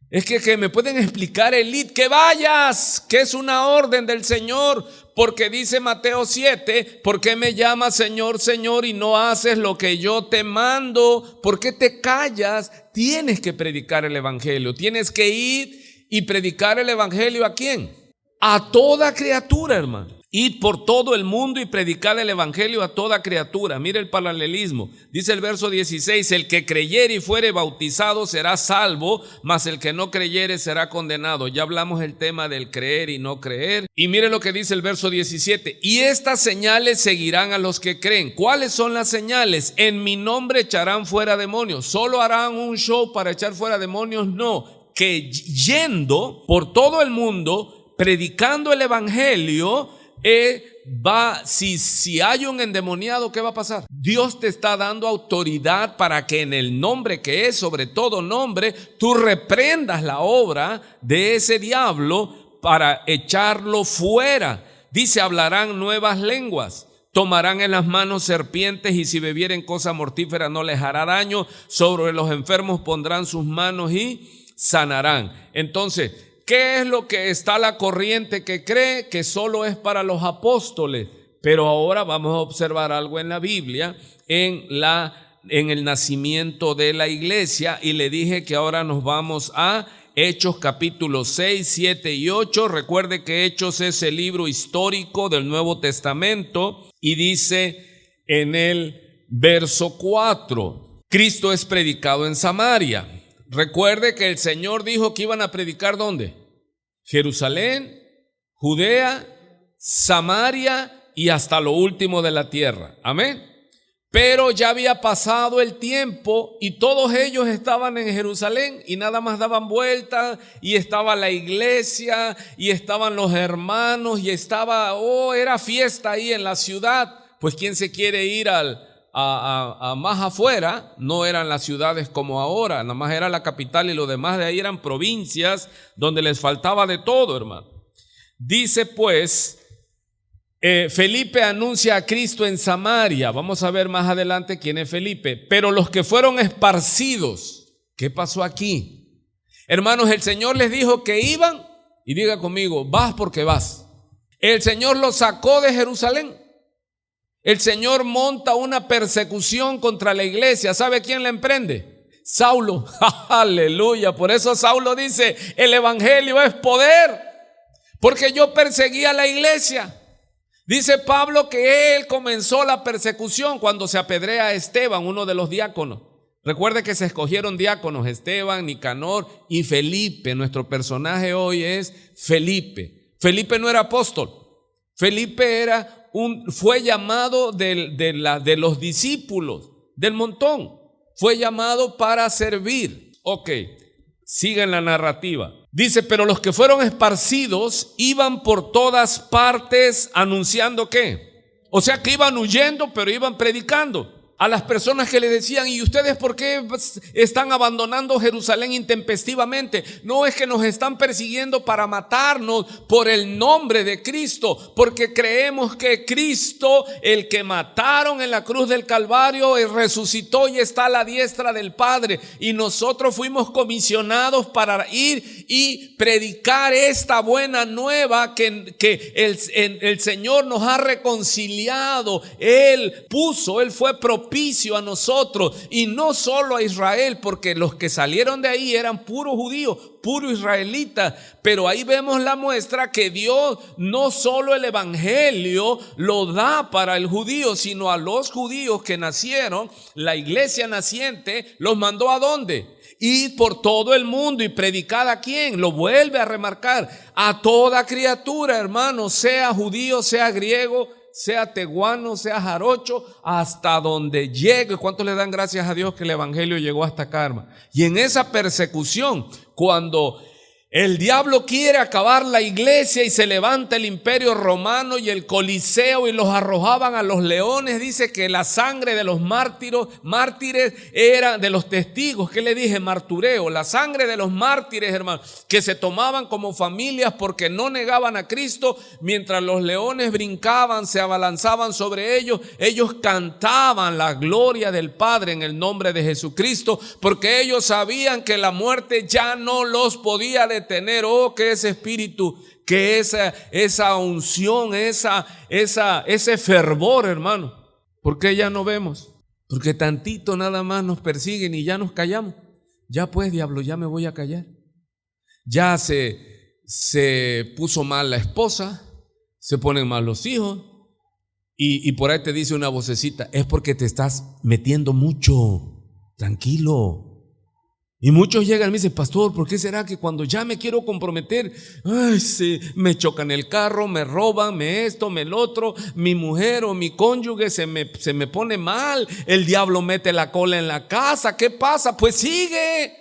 Speaker 1: Es que me pueden explicar el id, que vayas, que es una orden del Señor, porque dice Mateo 7, ¿por qué me llamas Señor, Señor y no haces lo que yo te mando? ¿Por qué te callas? Tienes que predicar el evangelio, tienes que ir y predicar el evangelio ¿a quién? A toda criatura, hermano. Id por todo el mundo y predicad el evangelio a toda criatura. Mire el paralelismo. Dice el verso 16, el que creyere y fuere bautizado será salvo, mas el que no creyere será condenado. Ya hablamos el tema del creer y no creer. Y mire lo que dice el verso 17, y estas señales seguirán a los que creen. ¿Cuáles son las señales? En mi nombre echarán fuera demonios. ¿Solo harán un show para echar fuera demonios? No, que yendo por todo el mundo, predicando el evangelio, si hay un endemoniado, ¿qué va a pasar? Dios te está dando autoridad para que en el nombre que es sobre todo nombre, tú reprendas la obra de ese diablo para echarlo fuera. Dice, hablarán nuevas lenguas, tomarán en las manos serpientes y si bebieren cosa mortífera no les hará daño, sobre los enfermos pondrán sus manos y sanarán. Entonces, ¿qué es lo que está la corriente que cree? Que solo es para los apóstoles. Pero ahora vamos a observar algo en la Biblia, en el nacimiento de la iglesia. Y le dije que ahora nos vamos a Hechos capítulo 6, 7 y 8. Recuerde que Hechos es el libro histórico del Nuevo Testamento. Y dice en el verso 4, Cristo es predicado en Samaria. Recuerde que el Señor dijo que iban a predicar ¿dónde? Jerusalén, Judea, Samaria y hasta lo último de la tierra. Amén. Pero ya había pasado el tiempo y todos ellos estaban en Jerusalén y nada más daban vueltas y estaba la iglesia y estaban los hermanos y era fiesta ahí en la ciudad. Pues ¿quién se quiere ir a más afuera? No eran las ciudades como ahora, nada más era la capital y lo demás de ahí eran provincias donde les faltaba de todo, hermano. Dice pues, Felipe anuncia a Cristo en Samaria. Vamos a ver más adelante quién es Felipe. Pero los que fueron esparcidos, ¿qué pasó aquí? Hermanos, el Señor les dijo que iban Y diga conmigo, vas porque vas. El Señor los sacó de Jerusalén. El Señor monta una persecución contra la iglesia. ¿Sabe quién la emprende? Saulo. Aleluya. Por eso Saulo dice, el evangelio es poder, porque yo perseguía a la iglesia. Dice Pablo que él comenzó la persecución cuando se apedrea a Esteban, uno de los diáconos. Recuerde que se escogieron diáconos, Esteban, Nicanor y Felipe. Nuestro personaje hoy es Felipe. Felipe no era apóstol. Felipe fue llamado de los discípulos, del montón. Fue llamado para servir. Ok, sigan la narrativa. Dice, pero los que fueron esparcidos iban por todas partes anunciando ¿qué? O sea que iban huyendo, pero iban predicando. A las personas que le decían, ¿y ustedes por qué están abandonando Jerusalén intempestivamente? No, es que nos están persiguiendo para matarnos por el nombre de Cristo, porque creemos que Cristo, el que mataron en la cruz del Calvario, resucitó y está a la diestra del Padre, y nosotros fuimos comisionados para ir y predicar esta buena nueva que el Señor nos ha reconciliado. Él fue propicio a nosotros, y no solo a Israel, porque los que salieron de ahí eran puros judíos, puro israelitas. Pero ahí vemos la muestra que Dios no solo el evangelio lo da para el judío, sino a los judíos que nacieron, la iglesia naciente los mandó ¿a dónde? Ir por todo el mundo y predicar ¿a quién? Lo vuelve a remarcar, a toda criatura, hermano, sea judío, sea griego, sea teguano, sea jarocho, hasta donde llegue. ¿Cuántos le dan gracias a Dios que el evangelio llegó hasta acá, hermano? Y en esa persecución, cuando el diablo quiere acabar la iglesia y se levanta el imperio romano y el coliseo y los arrojaban a los leones, dice que la sangre de los mártires era de los testigos. ¿Qué le dije? Martureo. La sangre de los mártires, hermano, que se tomaban como familias porque no negaban a Cristo. Mientras los leones brincaban, se abalanzaban sobre ellos, ellos cantaban la gloria del Padre en el nombre de Jesucristo, porque ellos sabían que la muerte ya no los podía detener. Oh, que ese espíritu, que esa unción, ese fervor, hermano. ¿Por qué ya no vemos? Porque tantito nada más nos persiguen y ya nos callamos. Ya pues, diablo, ya me voy a callar. Ya se puso mal la esposa, se ponen mal los hijos, y por ahí te dice una vocecita, es porque te estás metiendo mucho, tranquilo. Y muchos llegan y me dicen, pastor, ¿por qué será que cuando ya me quiero comprometer, me chocan el carro, me roban, me esto, me el otro, mi mujer o mi cónyuge se me pone mal, el diablo mete la cola en la casa? ¿Qué pasa? Pues sigue,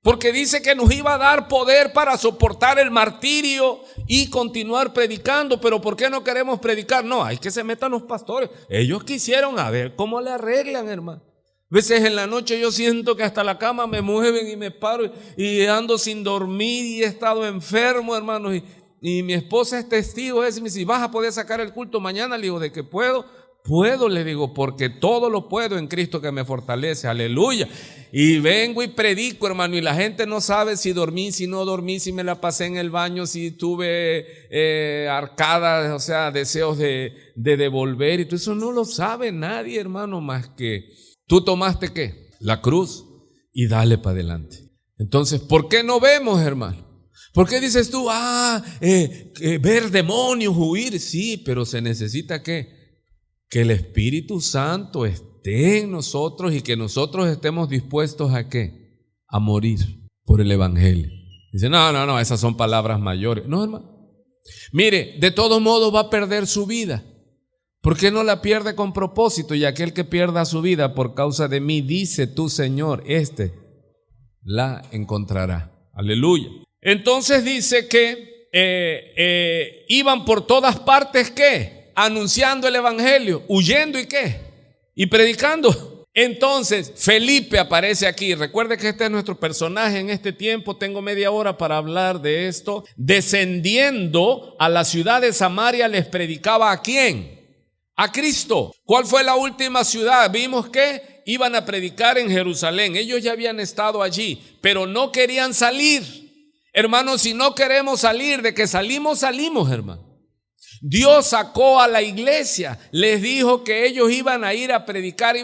Speaker 1: porque dice que nos iba a dar poder para soportar el martirio y continuar predicando. Pero ¿por qué no queremos predicar? No, hay que se metan los pastores. Ellos quisieron, a ver cómo le arreglan, hermano. A veces en la noche yo siento que hasta la cama me mueven y me paro y ando sin dormir y he estado enfermo, hermanos. Y mi esposa es testigo de eso. Y me dice, ¿vas a poder sacar el culto mañana? Le digo, ¿de qué puedo? Puedo, le digo, porque todo lo puedo en Cristo que me fortalece. Aleluya. Y vengo y predico, hermano, y la gente no sabe si dormí, si no dormí, si me la pasé en el baño, si tuve arcadas, o sea, deseos de devolver. Y todo eso no lo sabe nadie, hermano, más que tú tomaste ¿qué? La cruz y dale para adelante. Entonces, ¿por qué no vemos, hermano? ¿Por qué dices tú, ver demonios, huir? Sí, pero se necesita ¿qué? Que el Espíritu Santo esté en nosotros y que nosotros estemos dispuestos ¿a qué? A morir por el evangelio. Dice, no, esas son palabras mayores. No, hermano. Mire, de todos modos va a perder su vida. ¿Por qué no la pierde con propósito? Y aquel que pierda su vida por causa de mí, dice tu Señor, la encontrará. Aleluya. Entonces dice que iban por todas partes, ¿qué? Anunciando el evangelio, huyendo y ¿qué? Y predicando. Entonces Felipe aparece aquí. Recuerde que este es nuestro personaje en este tiempo. Tengo media hora para hablar de esto. Descendiendo a la ciudad de Samaria, les predicaba ¿a quién? A Cristo. ¿Cuál fue la última ciudad? Vimos que iban a predicar en Jerusalén. Ellos ya habían estado allí, pero no querían salir. Hermanos, si no queremos salir, de que salimos, hermano. Dios sacó a la iglesia, les dijo que ellos iban a ir a predicar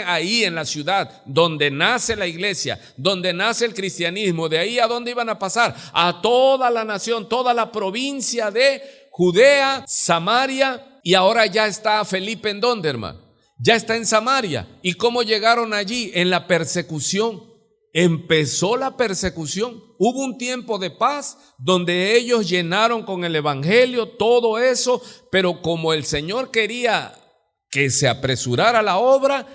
Speaker 1: ahí en la ciudad, donde nace la iglesia, donde nace el cristianismo. De ahí a dónde iban a pasar, a toda la nación, toda la provincia de Judea, Samaria, y ahora ya está Felipe ¿en dónde, hermano? Ya está en Samaria. ¿Y cómo llegaron allí? En la persecución. Empezó la persecución. Hubo un tiempo de paz donde ellos llenaron con el evangelio todo eso, pero como el Señor quería que se apresurara la obra,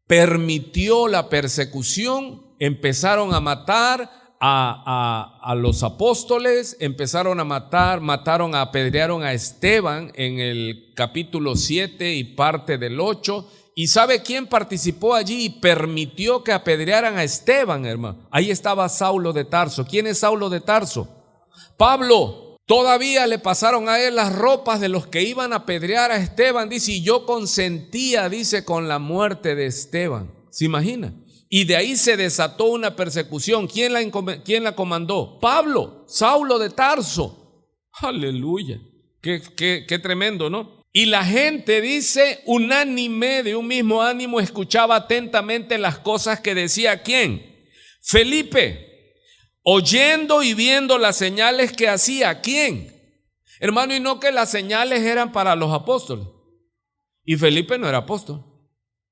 Speaker 1: permitió la persecución. Empezaron a matar a los apóstoles, empezaron a mataron, apedrearon a Esteban en el capítulo 7 y parte del 8. ¿Y sabe quién participó allí y permitió que apedrearan a Esteban, hermano? Ahí estaba Saulo de Tarso. ¿Quién es Saulo de Tarso? Pablo. Todavía le pasaron a él las ropas de los que iban a apedrear a Esteban. Dice, y yo consentía, dice, con la muerte de Esteban. ¿Se imagina? Y de ahí se desató una persecución. ¿Quién la comandó? Pablo, Saulo de Tarso. Aleluya. Qué tremendo, ¿no? Y la gente, dice, unánime, de un mismo ánimo, escuchaba atentamente las cosas que decía ¿quién? Felipe, oyendo y viendo las señales que hacía. ¿Quién? Hermano, y no que las señales eran para los apóstoles. Y Felipe no era apóstol.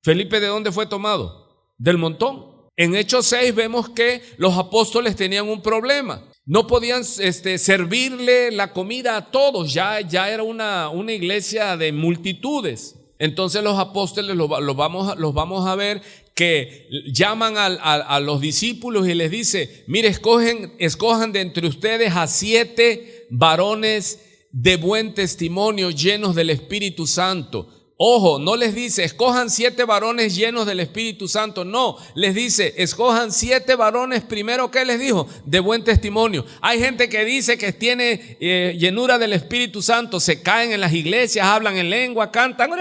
Speaker 1: ¿Felipe de dónde fue tomado? Del montón. En Hechos 6 vemos que los apóstoles tenían un problema. No podían servirle la comida a todos, ya era una iglesia de multitudes. Entonces los apóstoles los vamos a ver que llaman a los discípulos y les dice, mire, escojan de entre ustedes a 7 varones de buen testimonio, llenos del Espíritu Santo. Ojo, no les dice, escojan 7 varones llenos del Espíritu Santo. No, les dice, escojan 7 varones primero, ¿qué les dijo? De buen testimonio. Hay gente que dice que tiene llenura del Espíritu Santo, se caen en las iglesias, hablan en lengua, cantan,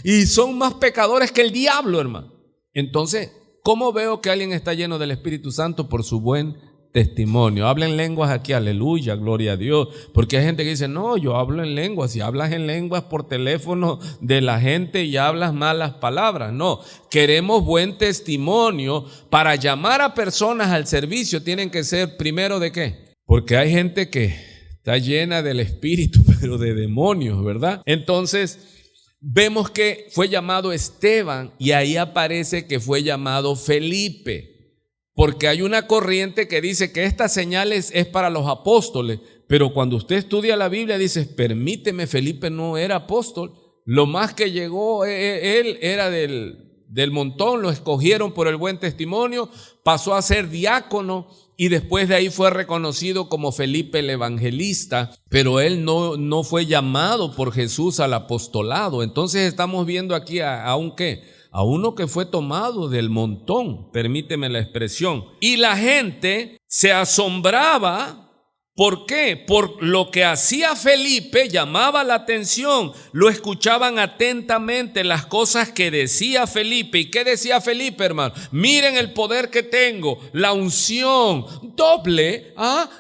Speaker 1: y son más pecadores que el diablo, hermano. Entonces, ¿cómo veo que alguien está lleno del Espíritu Santo? Por su buen testimonio. Habla en lenguas aquí, aleluya, gloria a Dios. Porque hay gente que dice, no, yo hablo en lenguas. Si hablas en lenguas por teléfono de la gente y hablas malas palabras. No, queremos buen testimonio. Para llamar a personas al servicio tienen que ser primero ¿de qué? Porque hay gente que está llena del espíritu, pero de demonios, ¿verdad? Entonces vemos que fue llamado Esteban y ahí aparece que fue llamado Felipe. Porque hay una corriente que dice que estas señales es para los apóstoles, pero cuando usted estudia la Biblia dice, permíteme, Felipe no era apóstol, lo más que llegó él era del montón, lo escogieron por el buen testimonio, pasó a ser diácono y después de ahí fue reconocido como Felipe el evangelista, pero él no fue llamado por Jesús al apostolado. Entonces estamos viendo aquí a un ¿qué? A uno que fue tomado del montón, permíteme la expresión. Y la gente se asombraba. ¿Por qué? Por lo que hacía Felipe, llamaba la atención. Lo escuchaban atentamente las cosas que decía Felipe. ¿Y qué decía Felipe, hermano? Miren el poder que tengo, la unción, doble,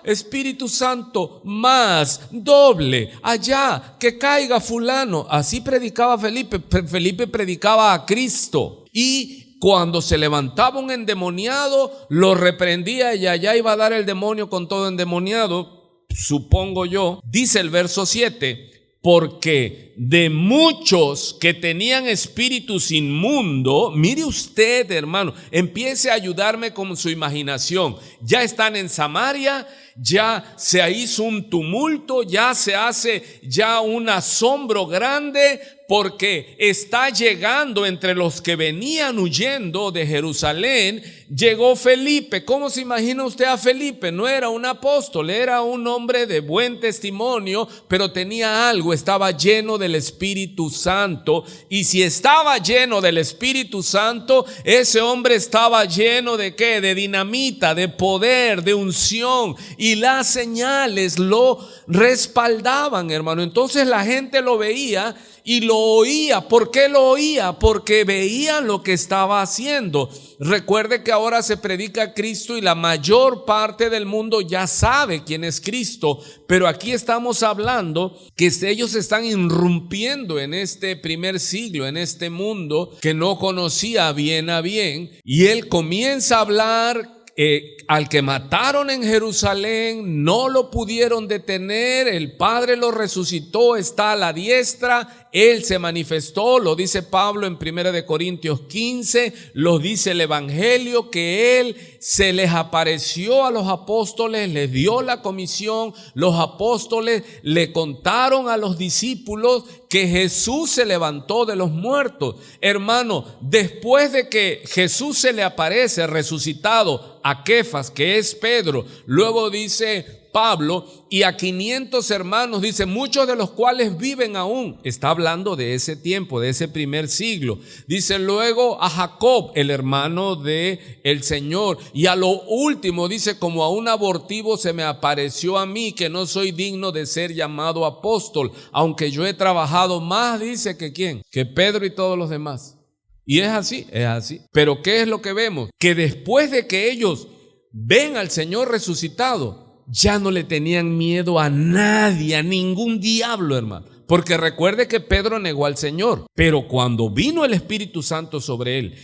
Speaker 1: Espíritu Santo, más, doble, allá, que caiga fulano. Así predicaba Felipe. Felipe predicaba a Cristo. Y cuando se levantaba un endemoniado, lo reprendía y allá iba a dar el demonio con todo endemoniado, supongo yo. Dice el verso 7, porque de muchos que tenían espíritus inmundos, mire usted, hermano, empiece a ayudarme con su imaginación. Ya están en Samaria, ya se hizo un tumulto, ya se hace ya un asombro grande, porque está llegando entre los que venían huyendo de Jerusalén, llegó Felipe. ¿Cómo se imagina usted a Felipe? No era un apóstol, era un hombre de buen testimonio, pero tenía algo, estaba lleno del Espíritu Santo. Y si estaba lleno del Espíritu Santo, ese hombre estaba lleno ¿de qué? De dinamita, de poder, de unción, y las señales lo respaldaban, hermano. Entonces la gente lo veía y lo oía. ¿Por qué lo oía? Porque veían lo que estaba haciendo. Recuerde que ahora se predica a Cristo y la mayor parte del mundo ya sabe quién es Cristo, pero aquí estamos hablando que ellos están irrumpiendo en este primer siglo, en este mundo que no conocía bien a bien, y él comienza a hablar. Al que mataron en Jerusalén, no lo pudieron detener, el Padre lo resucitó, está a la diestra, Él se manifestó, lo dice Pablo en 1 Corintios 15, lo dice el Evangelio, que Él se les apareció a los apóstoles, les dio la comisión, los apóstoles le contaron a los discípulos que Jesús se levantó de los muertos. Hermano, después de que Jesús se le aparece resucitado a Kefas, que es Pedro, luego dice Pablo, y a 500 hermanos, dice, muchos de los cuales viven aún. Está hablando de ese tiempo, de ese primer siglo. Dice luego a Jacob, el hermano de el Señor, y a lo último dice, como a un abortivo se me apareció a mí, que no soy digno de ser llamado apóstol, aunque yo he trabajado más, dice, que quién, que Pedro y todos los demás. Y es así, es así. Pero ¿qué es lo que vemos? Que después de que ellos ven al Señor resucitado, ya no le tenían miedo a nadie, a ningún diablo, hermano. Porque recuerde que Pedro negó al Señor, pero cuando vino el Espíritu Santo sobre él,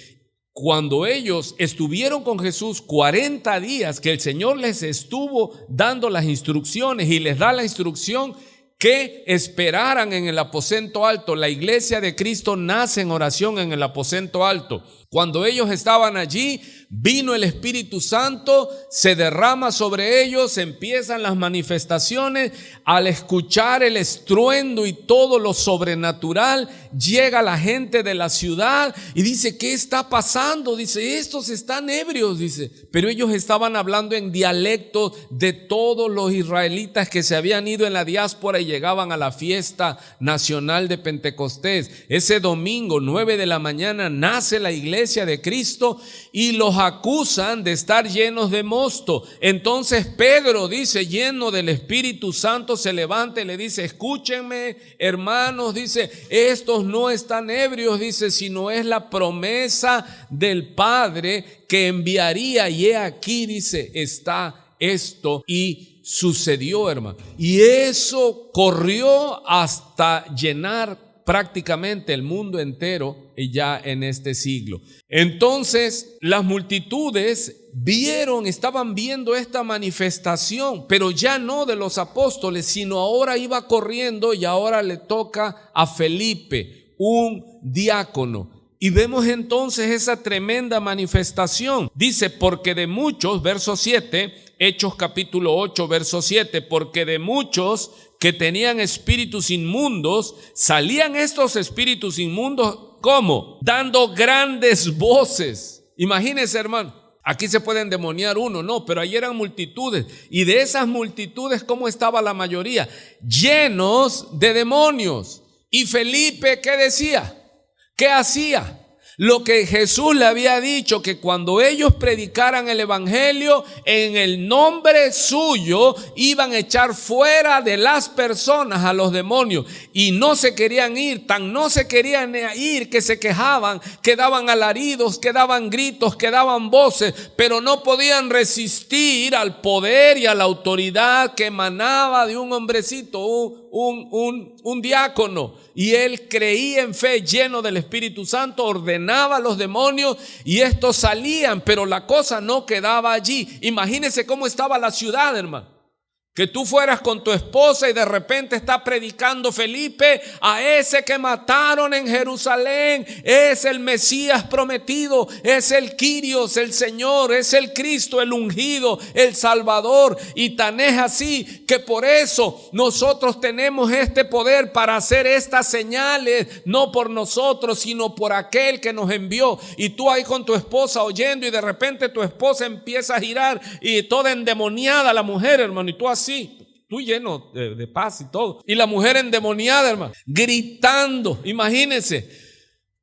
Speaker 1: cuando ellos estuvieron con Jesús 40 días, que el Señor les estuvo dando las instrucciones y les da la instrucción que esperaran en el aposento alto. La iglesia de Cristo nace en oración en el aposento alto. Cuando ellos estaban allí, vino el Espíritu Santo, se derrama sobre ellos, empiezan las manifestaciones. Al escuchar el estruendo y todo lo sobrenatural, llega la gente de la ciudad y dice, ¿qué está pasando? Dice, estos están ebrios, dice. Pero ellos estaban hablando en dialecto de todos los israelitas que se habían ido en la diáspora y llegaban a la fiesta nacional de Pentecostés. Ese domingo, 9 de la mañana, nace la iglesia de Cristo y los acusan de estar llenos de mosto. Entonces Pedro, dice, lleno del Espíritu Santo, se levanta y le dice, escúchenme, hermanos, dice, estos no están ebrios, dice, sino es la promesa del Padre que enviaría, y he aquí, dice, está esto. Y sucedió, hermano, y eso corrió hasta llenar prácticamente el mundo entero ya en este siglo. Entonces las multitudes estaban viendo esta manifestación, pero ya no de los apóstoles, sino ahora iba corriendo y ahora le toca a Felipe, un diácono. Y vemos entonces esa tremenda manifestación. Dice, porque de muchos, verso 7, Hechos capítulo 8, verso 7, porque de muchos que tenían espíritus inmundos, salían estos espíritus inmundos, ¿cómo? Dando grandes voces. Imagínense, hermano, aquí se puede endemoniar uno, no, pero ahí eran multitudes. Y de esas multitudes, ¿cómo estaba la mayoría? Llenos de demonios. Y Felipe, ¿qué decía? ¿Qué hacía? Lo que Jesús le había dicho, que cuando ellos predicaran el evangelio en el nombre suyo, iban a echar fuera de las personas a los demonios. Y no se querían ir, tan no se querían ir que se quejaban, que daban alaridos, que daban gritos, que daban voces, pero no podían resistir al poder y a la autoridad que emanaba de un hombrecito, un diácono. Y él creía en fe, lleno del Espíritu Santo, ordenaba a los demonios y estos salían, pero la cosa no quedaba allí. Imagínense cómo estaba la ciudad, hermano. Que tú fueras con tu esposa y de repente está predicando Felipe, a ese que mataron en Jerusalén, es el Mesías prometido, es el Kyrios, el Señor, es el Cristo, el ungido, el Salvador. Y tan es así que por eso nosotros tenemos este poder para hacer estas señales, no por nosotros, sino por aquel que nos envió. Y tú ahí con tu esposa oyendo y de repente tu esposa empieza a girar y toda endemoniada la mujer, hermano, y tú así, tú lleno de paz y todo, y la mujer endemoniada, hermano, gritando. Imagínense,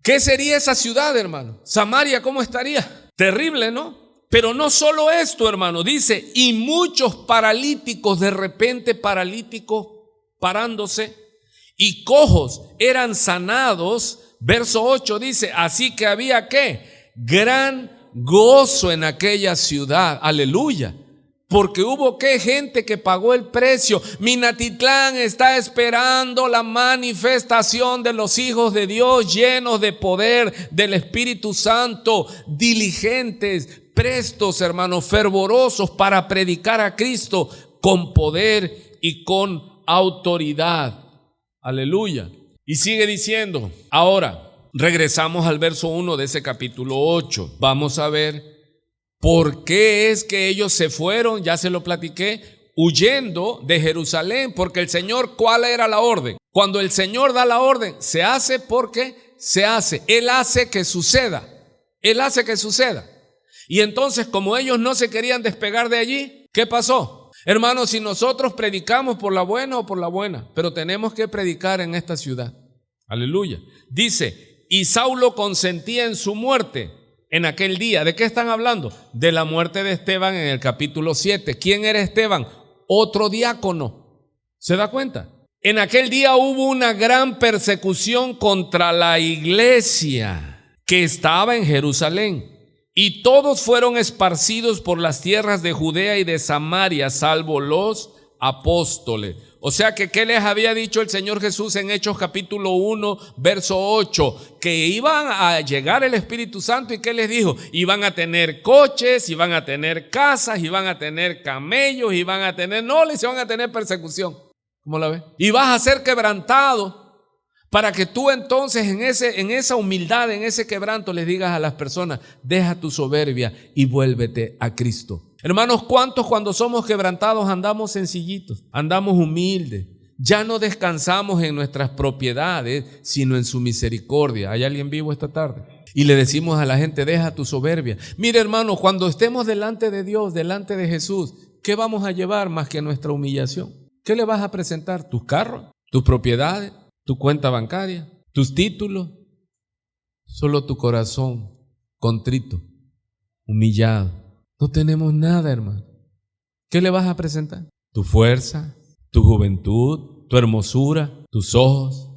Speaker 1: ¿qué sería esa ciudad, hermano? Samaria, ¿cómo estaría? Terrible, ¿no? Pero no solo esto, hermano, dice, y muchos paralíticos, de repente paralíticos parándose, y cojos eran sanados. Verso 8 dice, así que había ¿qué? Gran gozo en aquella ciudad. Aleluya. Porque hubo ¿qué? Gente que pagó el precio. Minatitlán está esperando la manifestación de los hijos de Dios llenos de poder del Espíritu Santo, diligentes, prestos, hermanos, fervorosos para predicar a Cristo con poder y con autoridad. Aleluya. Y sigue diciendo, ahora regresamos al verso 1 de ese capítulo 8. Vamos a ver por qué es que ellos se fueron, ya se lo platiqué, huyendo de Jerusalén, porque el Señor, ¿cuál era la orden? Cuando el Señor da la orden, se hace porque se hace. Él hace que suceda. Él hace que suceda. Y entonces, como ellos no se querían despegar de allí, ¿qué pasó? Hermanos, si nosotros predicamos por la buena o por la buena, pero tenemos que predicar en esta ciudad. Aleluya. Dice, y Saulo consentía en su muerte en aquel día. ¿De qué están hablando? De la muerte de Esteban en el capítulo 7. ¿Quién era Esteban? Otro diácono. ¿Se da cuenta? En aquel día hubo una gran persecución contra la iglesia que estaba en Jerusalén. Y todos fueron esparcidos por las tierras de Judea y de Samaria, salvo los apóstoles. O sea que, ¿qué les había dicho el Señor Jesús en Hechos capítulo 1, verso 8? Que iban a llegar el Espíritu Santo. ¿Y qué les dijo? Iban a tener coches, iban a tener casas, iban a tener camellos, iban a tener, no, les iban a tener persecución. ¿Cómo la ves? Y vas a ser quebrantado para que tú entonces en esa humildad, en ese quebranto les digas a las personas, deja tu soberbia y vuélvete a Cristo. Hermanos, ¿cuántos cuando somos quebrantados andamos sencillitos, andamos humildes? Ya no descansamos en nuestras propiedades, sino en su misericordia. ¿Hay alguien vivo esta tarde? Y le decimos a la gente, deja tu soberbia. Mire, hermano, cuando estemos delante de Dios, delante de Jesús, ¿qué vamos a llevar más que nuestra humillación? ¿Qué le vas a presentar? ¿Tus carros? ¿Tus propiedades? ¿Tu cuenta bancaria? ¿Tus títulos? Solo tu corazón contrito, humillado. No tenemos nada, hermano. ¿Qué le vas a presentar? Tu fuerza, tu juventud, tu hermosura, tus ojos.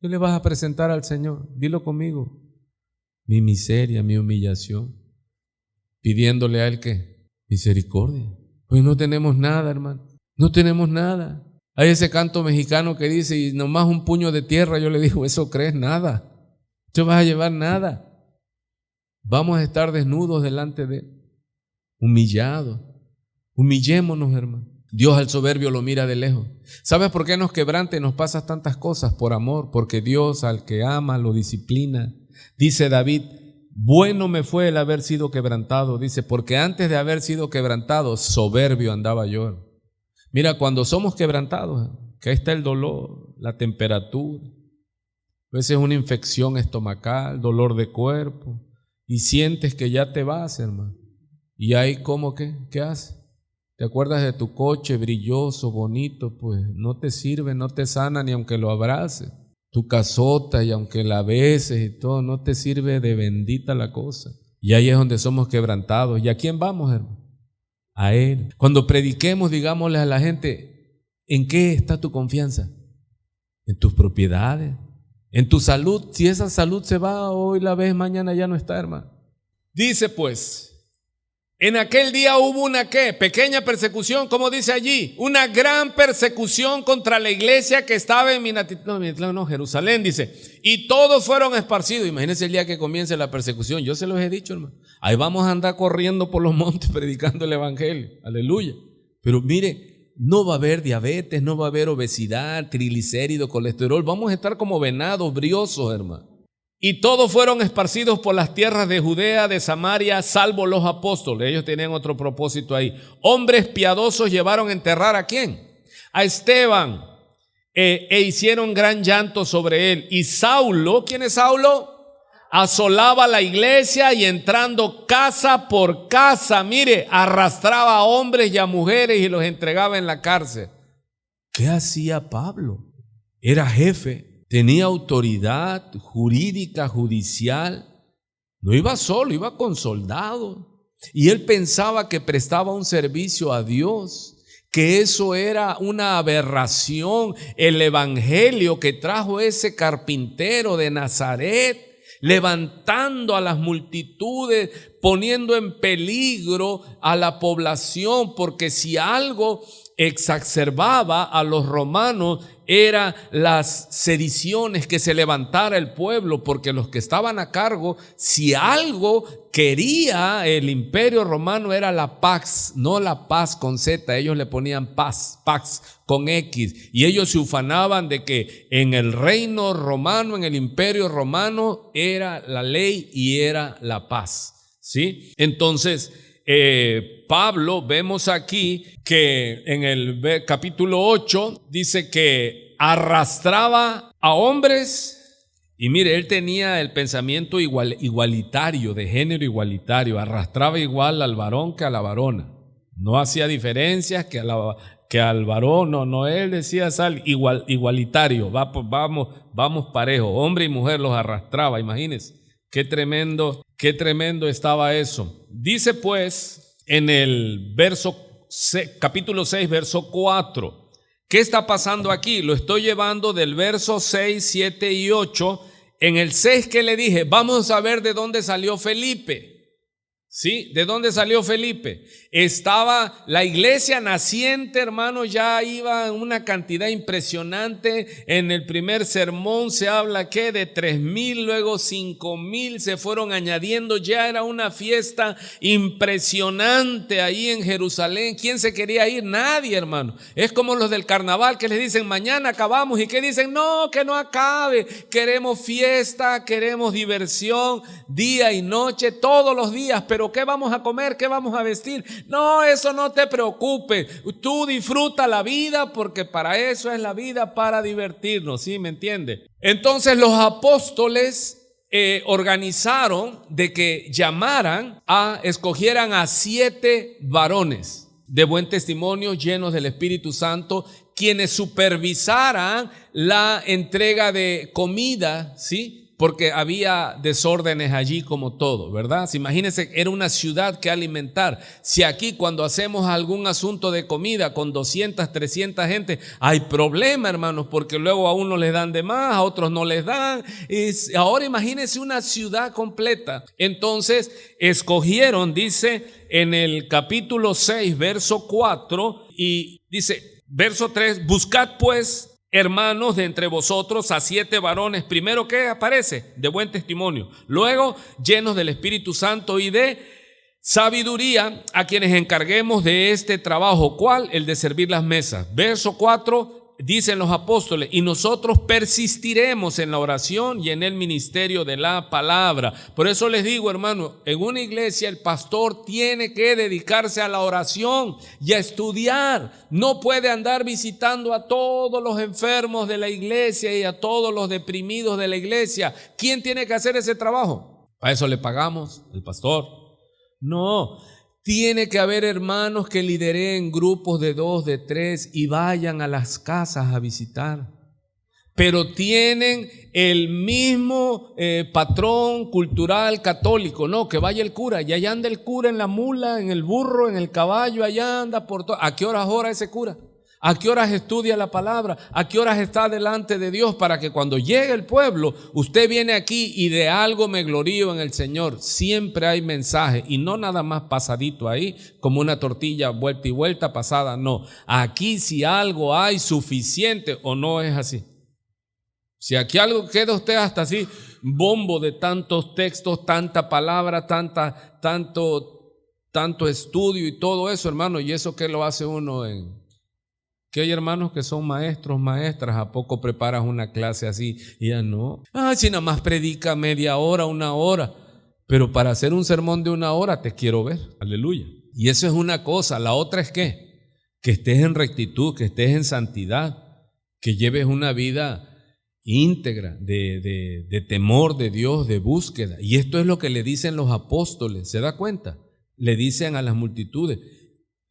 Speaker 1: ¿Qué le vas a presentar al Señor? Dilo conmigo. Mi miseria, mi humillación. Pidiéndole a Él ¿qué? Misericordia. Pues no tenemos nada, hermano. No tenemos nada. Hay ese canto mexicano que dice, y nomás un puño de tierra. Yo le digo, ¿eso crees? Nada. No te vas a llevar nada. Vamos a estar desnudos delante de Él. Humillados. Humillémonos, hermano. Dios al soberbio lo mira de lejos. ¿Sabes por qué nos quebranta y nos pasan tantas cosas? Por amor. Porque Dios al que ama lo disciplina. Dice David, bueno me fue el haber sido quebrantado. Dice, porque antes de haber sido quebrantado, soberbio andaba yo. Mira, cuando somos quebrantados, que ahí está el dolor, la temperatura, a veces una infección estomacal, dolor de cuerpo, y sientes que ya te vas, hermano. Y ahí, ¿cómo qué haces? ¿Te acuerdas de tu coche brilloso, bonito? Pues no te sirve, no te sana ni aunque lo abraces. Tu casota y aunque la beses y todo, no te sirve de bendita la cosa. Y ahí es donde somos quebrantados. ¿Y a quién vamos, hermano? A Él. Cuando prediquemos, digámosle a la gente, ¿en qué está tu confianza? En tus propiedades, en tu salud. Si esa salud se va, hoy la ves, mañana ya no está, hermano. Dice pues, en aquel día hubo una ¿qué? Pequeña persecución, como dice allí, una gran persecución contra la iglesia que estaba en Jerusalén, dice, y todos fueron esparcidos. Imagínense el día que comience la persecución, yo se los he dicho, hermano, ahí vamos a andar corriendo por los montes predicando el evangelio, aleluya. Pero mire, no va a haber diabetes, no va a haber obesidad, triglicéridos, colesterol, vamos a estar como venados briosos, hermano. Y todos fueron esparcidos por las tierras de Judea, de Samaria, salvo los apóstoles. Ellos tenían otro propósito ahí. Hombres piadosos llevaron a enterrar ¿a quién? A Esteban. E hicieron gran llanto sobre él. Y Saulo, ¿quién es Saulo? Asolaba la iglesia y entrando casa por casa, mire, arrastraba a hombres y a mujeres y los entregaba en la cárcel. ¿Qué hacía Pablo? Era jefe. Tenía autoridad jurídica, judicial. No iba solo, iba con soldados. Y él pensaba que prestaba un servicio a Dios, que eso era una aberración. El evangelio que trajo ese carpintero de Nazaret, levantando a las multitudes, poniendo en peligro a la población, porque si algo exacerbaba a los romanos era las sediciones, que se levantara el pueblo, porque los que estaban a cargo, si algo quería el imperio romano era la pax, no la paz con Z, ellos le ponían paz, pax con X, y ellos se ufanaban de que en el reino romano, en el imperio romano, era la ley y era la paz, ¿sí? Entonces, Pablo, vemos aquí que en el capítulo 8 dice que arrastraba a hombres, y mire, él tenía el pensamiento igualitario, de género igualitario, arrastraba igual al varón que a la varona, no hacía diferencias que al varón, no, él decía igualitario, vamos parejo, hombre y mujer los arrastraba, imagínense. Qué tremendo estaba eso. Dice pues en el capítulo 6, verso 4, ¿qué está pasando aquí? Lo estoy llevando del verso 6, 7 y 8. En el 6 que le dije, vamos a ver de dónde salió Felipe. ¿Sí? ¿De dónde salió Felipe? Estaba la iglesia naciente, hermanos, ya iba una cantidad impresionante. En el primer sermón se habla que de 3,000, luego 5,000 se fueron añadiendo. Ya era una fiesta impresionante ahí en Jerusalén. ¿Quién se quería ir? Nadie, hermano. Es como los del carnaval que les dicen mañana acabamos, y que dicen no, que no acabe. Queremos fiesta, queremos diversión, día y noche, todos los días. Pero ¿qué vamos a comer? ¿Qué vamos a vestir? No, eso no te preocupes. Tú disfruta la vida, porque para eso es la vida, para divertirnos, ¿sí? ¿Me entiende? Entonces los apóstoles organizaron de que escogieran a 7 varones de buen testimonio, llenos del Espíritu Santo, quienes supervisaran la entrega de comida, ¿sí? Porque había desórdenes allí como todo, ¿verdad? Imagínense, era una ciudad que alimentar. Si aquí cuando hacemos algún asunto de comida con 200, 300 gente, hay problema, hermanos, porque luego a unos les dan de más, a otros no les dan. Ahora imagínense una ciudad completa. Entonces escogieron, dice en el capítulo 6, verso 4, y dice, verso 3, buscad pues, hermanos, de entre vosotros a 7 varones, primero que aparece, de buen testimonio, luego llenos del Espíritu Santo y de sabiduría, a quienes encarguemos de este trabajo. ¿Cuál? El de servir las mesas. Verso 4, dicen los apóstoles, y nosotros persistiremos en la oración y en el ministerio de la palabra. Por eso les digo, hermano, en una iglesia el pastor tiene que dedicarse a la oración y a estudiar. No puede andar visitando a todos los enfermos de la iglesia y a todos los deprimidos de la iglesia. ¿Quién tiene que hacer ese trabajo? ¿A eso le pagamos? ¿El pastor? No. Tiene que haber hermanos que lideren grupos de 2, de 3 y vayan a las casas a visitar. Pero tienen el mismo patrón cultural católico, no, que vaya el cura, y allá anda el cura en la mula, en el burro, en el caballo, allá anda por todo. ¿A qué horas ora ese cura? ¿A qué horas estudia la palabra? ¿A qué horas está delante de Dios? Para que cuando llegue el pueblo, usted viene aquí y de algo me glorío en el Señor. Siempre hay mensaje, y no nada más pasadito ahí, como una tortilla vuelta y vuelta pasada, no. Aquí si algo hay suficiente, o no es así. Si aquí algo queda usted hasta así, bombo de tantos textos, tanta palabra, tanto estudio y todo eso, hermano, y eso que lo hace uno que hay hermanos que son maestros, maestras, ¿a poco preparas una clase así? Y ya no. Si nada más predica media hora, 1 hora. Pero para hacer un sermón de 1 hora te quiero ver. Aleluya. Y eso es una cosa. La otra es ¿qué? Que estés en rectitud, que estés en santidad, que lleves una vida íntegra de temor de Dios, de búsqueda. Y esto es lo que le dicen los apóstoles. ¿Se da cuenta? Le dicen a las multitudes,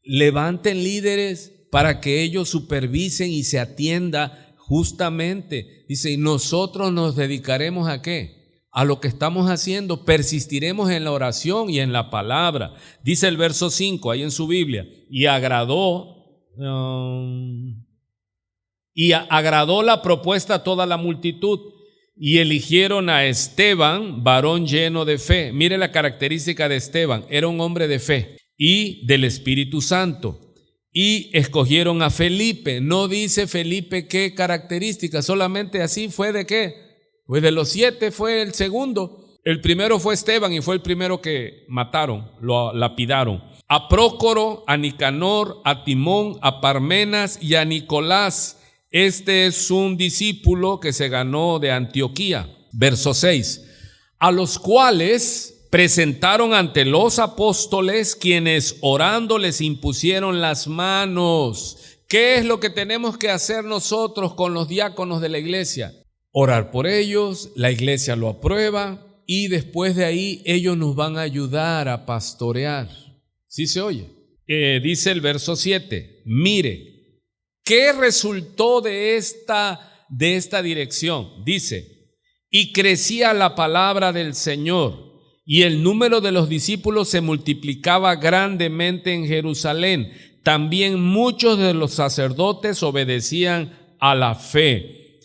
Speaker 1: levanten líderes para que ellos supervisen y se atienda justamente. Dice, y nosotros nos dedicaremos ¿a qué? A lo que estamos haciendo, persistiremos en la oración y en la palabra. Dice el verso 5 ahí en su Biblia, y agradó Y agradó la propuesta a toda la multitud y eligieron a Esteban, varón lleno de fe. Mire la característica de Esteban, era un hombre de fe y del Espíritu Santo. Y escogieron a Felipe. No dice Felipe qué características, solamente así fue de qué. Pues de los 7 fue el segundo. El primero fue Esteban y fue el primero que mataron, lo lapidaron. A Prócoro, a Nicanor, a Timón, a Parmenas y a Nicolás. Este es un discípulo que se ganó de Antioquía. Verso 6. A los cuales presentaron ante los apóstoles, quienes orando les impusieron las manos. ¿Qué es lo que tenemos que hacer nosotros con los diáconos de la iglesia? Orar por ellos, la iglesia lo aprueba y después de ahí ellos nos van a ayudar a pastorear. ¿Sí se oye? Dice el verso 7, mire, ¿qué resultó de esta dirección? Dice, y crecía la palabra del Señor, y el número de los discípulos se multiplicaba grandemente en Jerusalén. También muchos de los sacerdotes obedecían a la fe.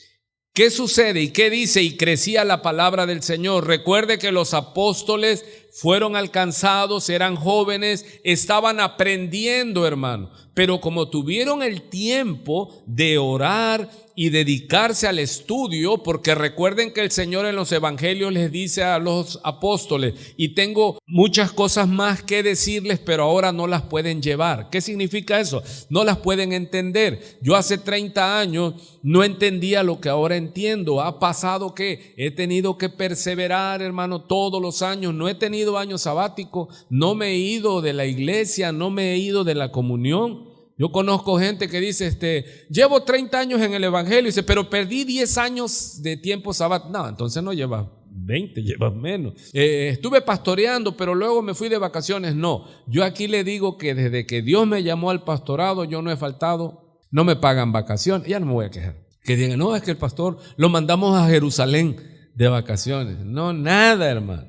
Speaker 1: ¿Qué sucede y qué dice? Y crecía la palabra del Señor. Recuerde que los apóstoles fueron alcanzados, eran jóvenes, estaban aprendiendo, hermano. Pero como tuvieron el tiempo de orar y dedicarse al estudio, porque recuerden que el Señor en los evangelios les dice a los apóstoles, y tengo muchas cosas más que decirles, pero ahora no las pueden llevar. ¿Qué significa eso? No las pueden entender. Yo hace 30 años no entendía lo que ahora entiendo. Ha pasado que he tenido que perseverar, hermano, todos los años. No he tenido año sabático, no me he ido de la iglesia, no me he ido de la comunión. Yo conozco gente que dice, llevo 30 años en el evangelio, dice, pero perdí 10 años de tiempo sabático. No, entonces no llevas 20, llevas menos. Estuve pastoreando, pero luego me fui de vacaciones. No, yo aquí le digo que desde que Dios me llamó al pastorado, yo no he faltado, no me pagan vacaciones, ya no me voy a quejar. Que digan, no, es que el pastor lo mandamos a Jerusalén de vacaciones. No, nada, hermano.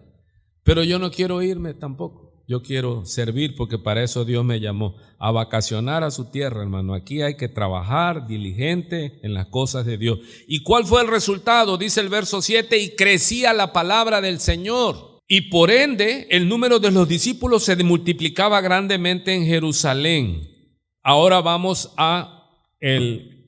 Speaker 1: Pero yo no quiero irme tampoco. Yo quiero servir porque para eso Dios me llamó, a vacacionar a su tierra, hermano. Aquí hay que trabajar diligente en las cosas de Dios. ¿Y cuál fue el resultado? Dice el verso 7, y crecía la palabra del Señor. Y por ende, el número de los discípulos se multiplicaba grandemente en Jerusalén. Ahora vamos a el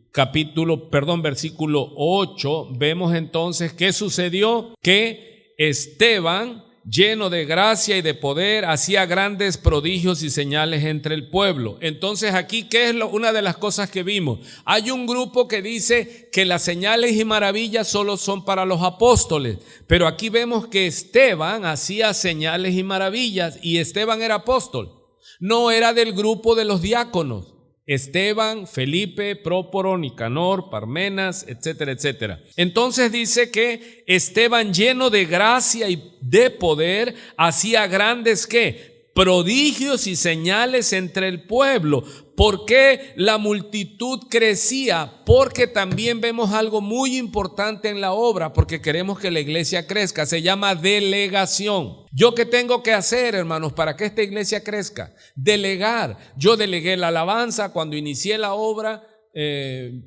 Speaker 1: versículo 8. Vemos entonces qué sucedió, que Esteban, lleno de gracia y de poder, hacía grandes prodigios y señales entre el pueblo. Entonces aquí, ¿qué es una de las cosas que vimos? Hay un grupo que dice que las señales y maravillas solo son para los apóstoles, pero aquí vemos que Esteban hacía señales y maravillas, y Esteban era apóstol, no era del grupo de los diáconos. Esteban, Felipe, Prócoro, Nicanor, Parmenas, etcétera, etcétera. Entonces dice que Esteban, lleno de gracia y de poder, hacía grandes ¿qué? Prodigios y señales entre el pueblo. ¿Por qué la multitud crecía? Porque también vemos algo muy importante en la obra, porque queremos que la iglesia crezca. Se llama delegación. ¿Yo qué tengo que hacer, hermanos, para que esta iglesia crezca? Delegar. Yo delegué la alabanza cuando inicié la obra.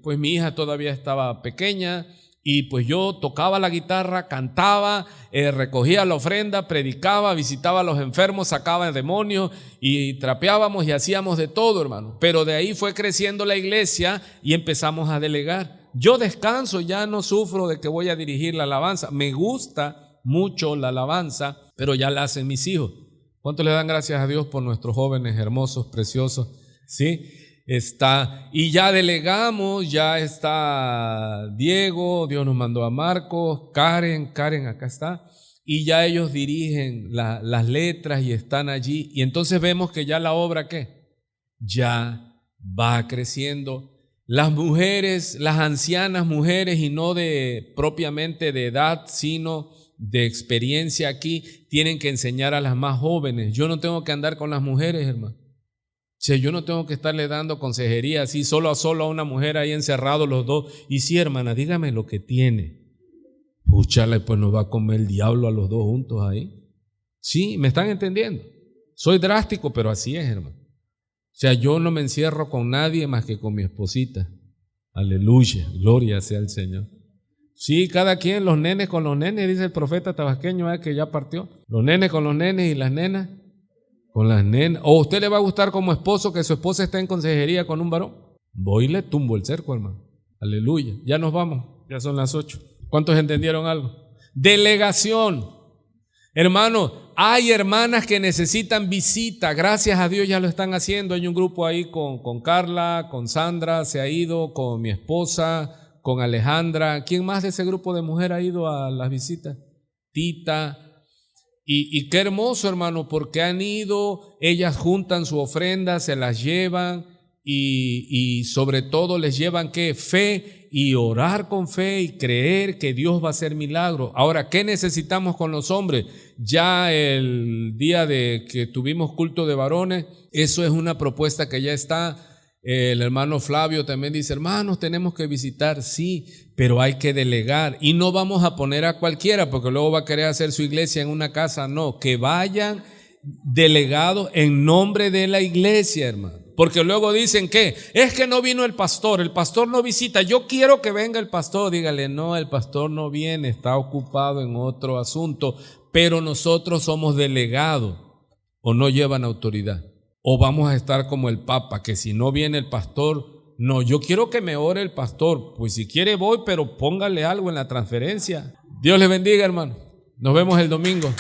Speaker 1: Pues mi hija todavía estaba pequeña. Y pues yo tocaba la guitarra, cantaba, recogía la ofrenda, predicaba, visitaba a los enfermos, sacaba demonios y trapeábamos y hacíamos de todo, hermano. Pero de ahí fue creciendo la iglesia y empezamos a delegar. Yo descanso, ya no sufro de que voy a dirigir la alabanza. Me gusta mucho la alabanza, pero ya la hacen mis hijos. ¿Cuánto le dan gracias a Dios por nuestros jóvenes hermosos, preciosos? ¿Sí? Y ya delegamos, ya está Diego, Dios nos mandó a Marcos, Karen acá está, y ya ellos dirigen las letras y están allí, y entonces vemos que ya la obra ¿qué? Ya va creciendo. Las mujeres, las ancianas mujeres, y no propiamente de edad, sino de experiencia aquí, tienen que enseñar a las más jóvenes. Yo no tengo que andar con las mujeres, hermano. Yo no tengo que estarle dando consejería así solo a una mujer ahí encerrados los dos. Y sí, hermana, dígame lo que tiene. Puchala, pues nos va a comer el diablo a los dos juntos ahí. Sí, ¿me están entendiendo? Soy drástico, pero así es, hermano. sea, yo no me encierro con nadie más que con mi esposita. Aleluya, gloria sea al Señor. Sí, cada quien, los nenes con los nenes, dice el profeta tabasqueño que ya partió. Los nenes con los nenes y las nenas con las nenas. ¿O a usted le va a gustar como esposo que su esposa esté en consejería con un varón? Voy y le tumbo el cerco, hermano. Aleluya. Ya nos vamos, ya son las 8. ¿Cuántos entendieron algo? Delegación. Hermano, hay hermanas que necesitan visita. Gracias a Dios ya lo están haciendo. Hay un grupo ahí con Carla, con Sandra, se ha ido, con mi esposa, con Alejandra. ¿Quién más de ese grupo de mujeres ha ido a las visitas? Tita. Y qué hermoso, hermano, porque han ido, ellas juntan su ofrenda, se las llevan y sobre todo les llevan ¿qué? Fe, y orar con fe y creer que Dios va a hacer milagros. Ahora, ¿qué necesitamos con los hombres? Ya el día de que tuvimos culto de varones, eso es una propuesta que ya está. El hermano Flavio también dice, hermanos, tenemos que visitar, sí, pero hay que delegar y no vamos a poner a cualquiera porque luego va a querer hacer su iglesia en una casa, no, que vayan delegados en nombre de la iglesia, hermano, porque luego dicen que es que no vino el pastor no visita, yo quiero que venga el pastor, dígale, no, el pastor no viene, está ocupado en otro asunto, pero nosotros somos delegados o no llevan autoridad. O vamos a estar como el Papa, que si no viene el pastor, no, yo quiero que me ore el pastor. Pues si quiere voy, pero póngale algo en la transferencia. Dios le bendiga, hermano. Nos vemos el domingo.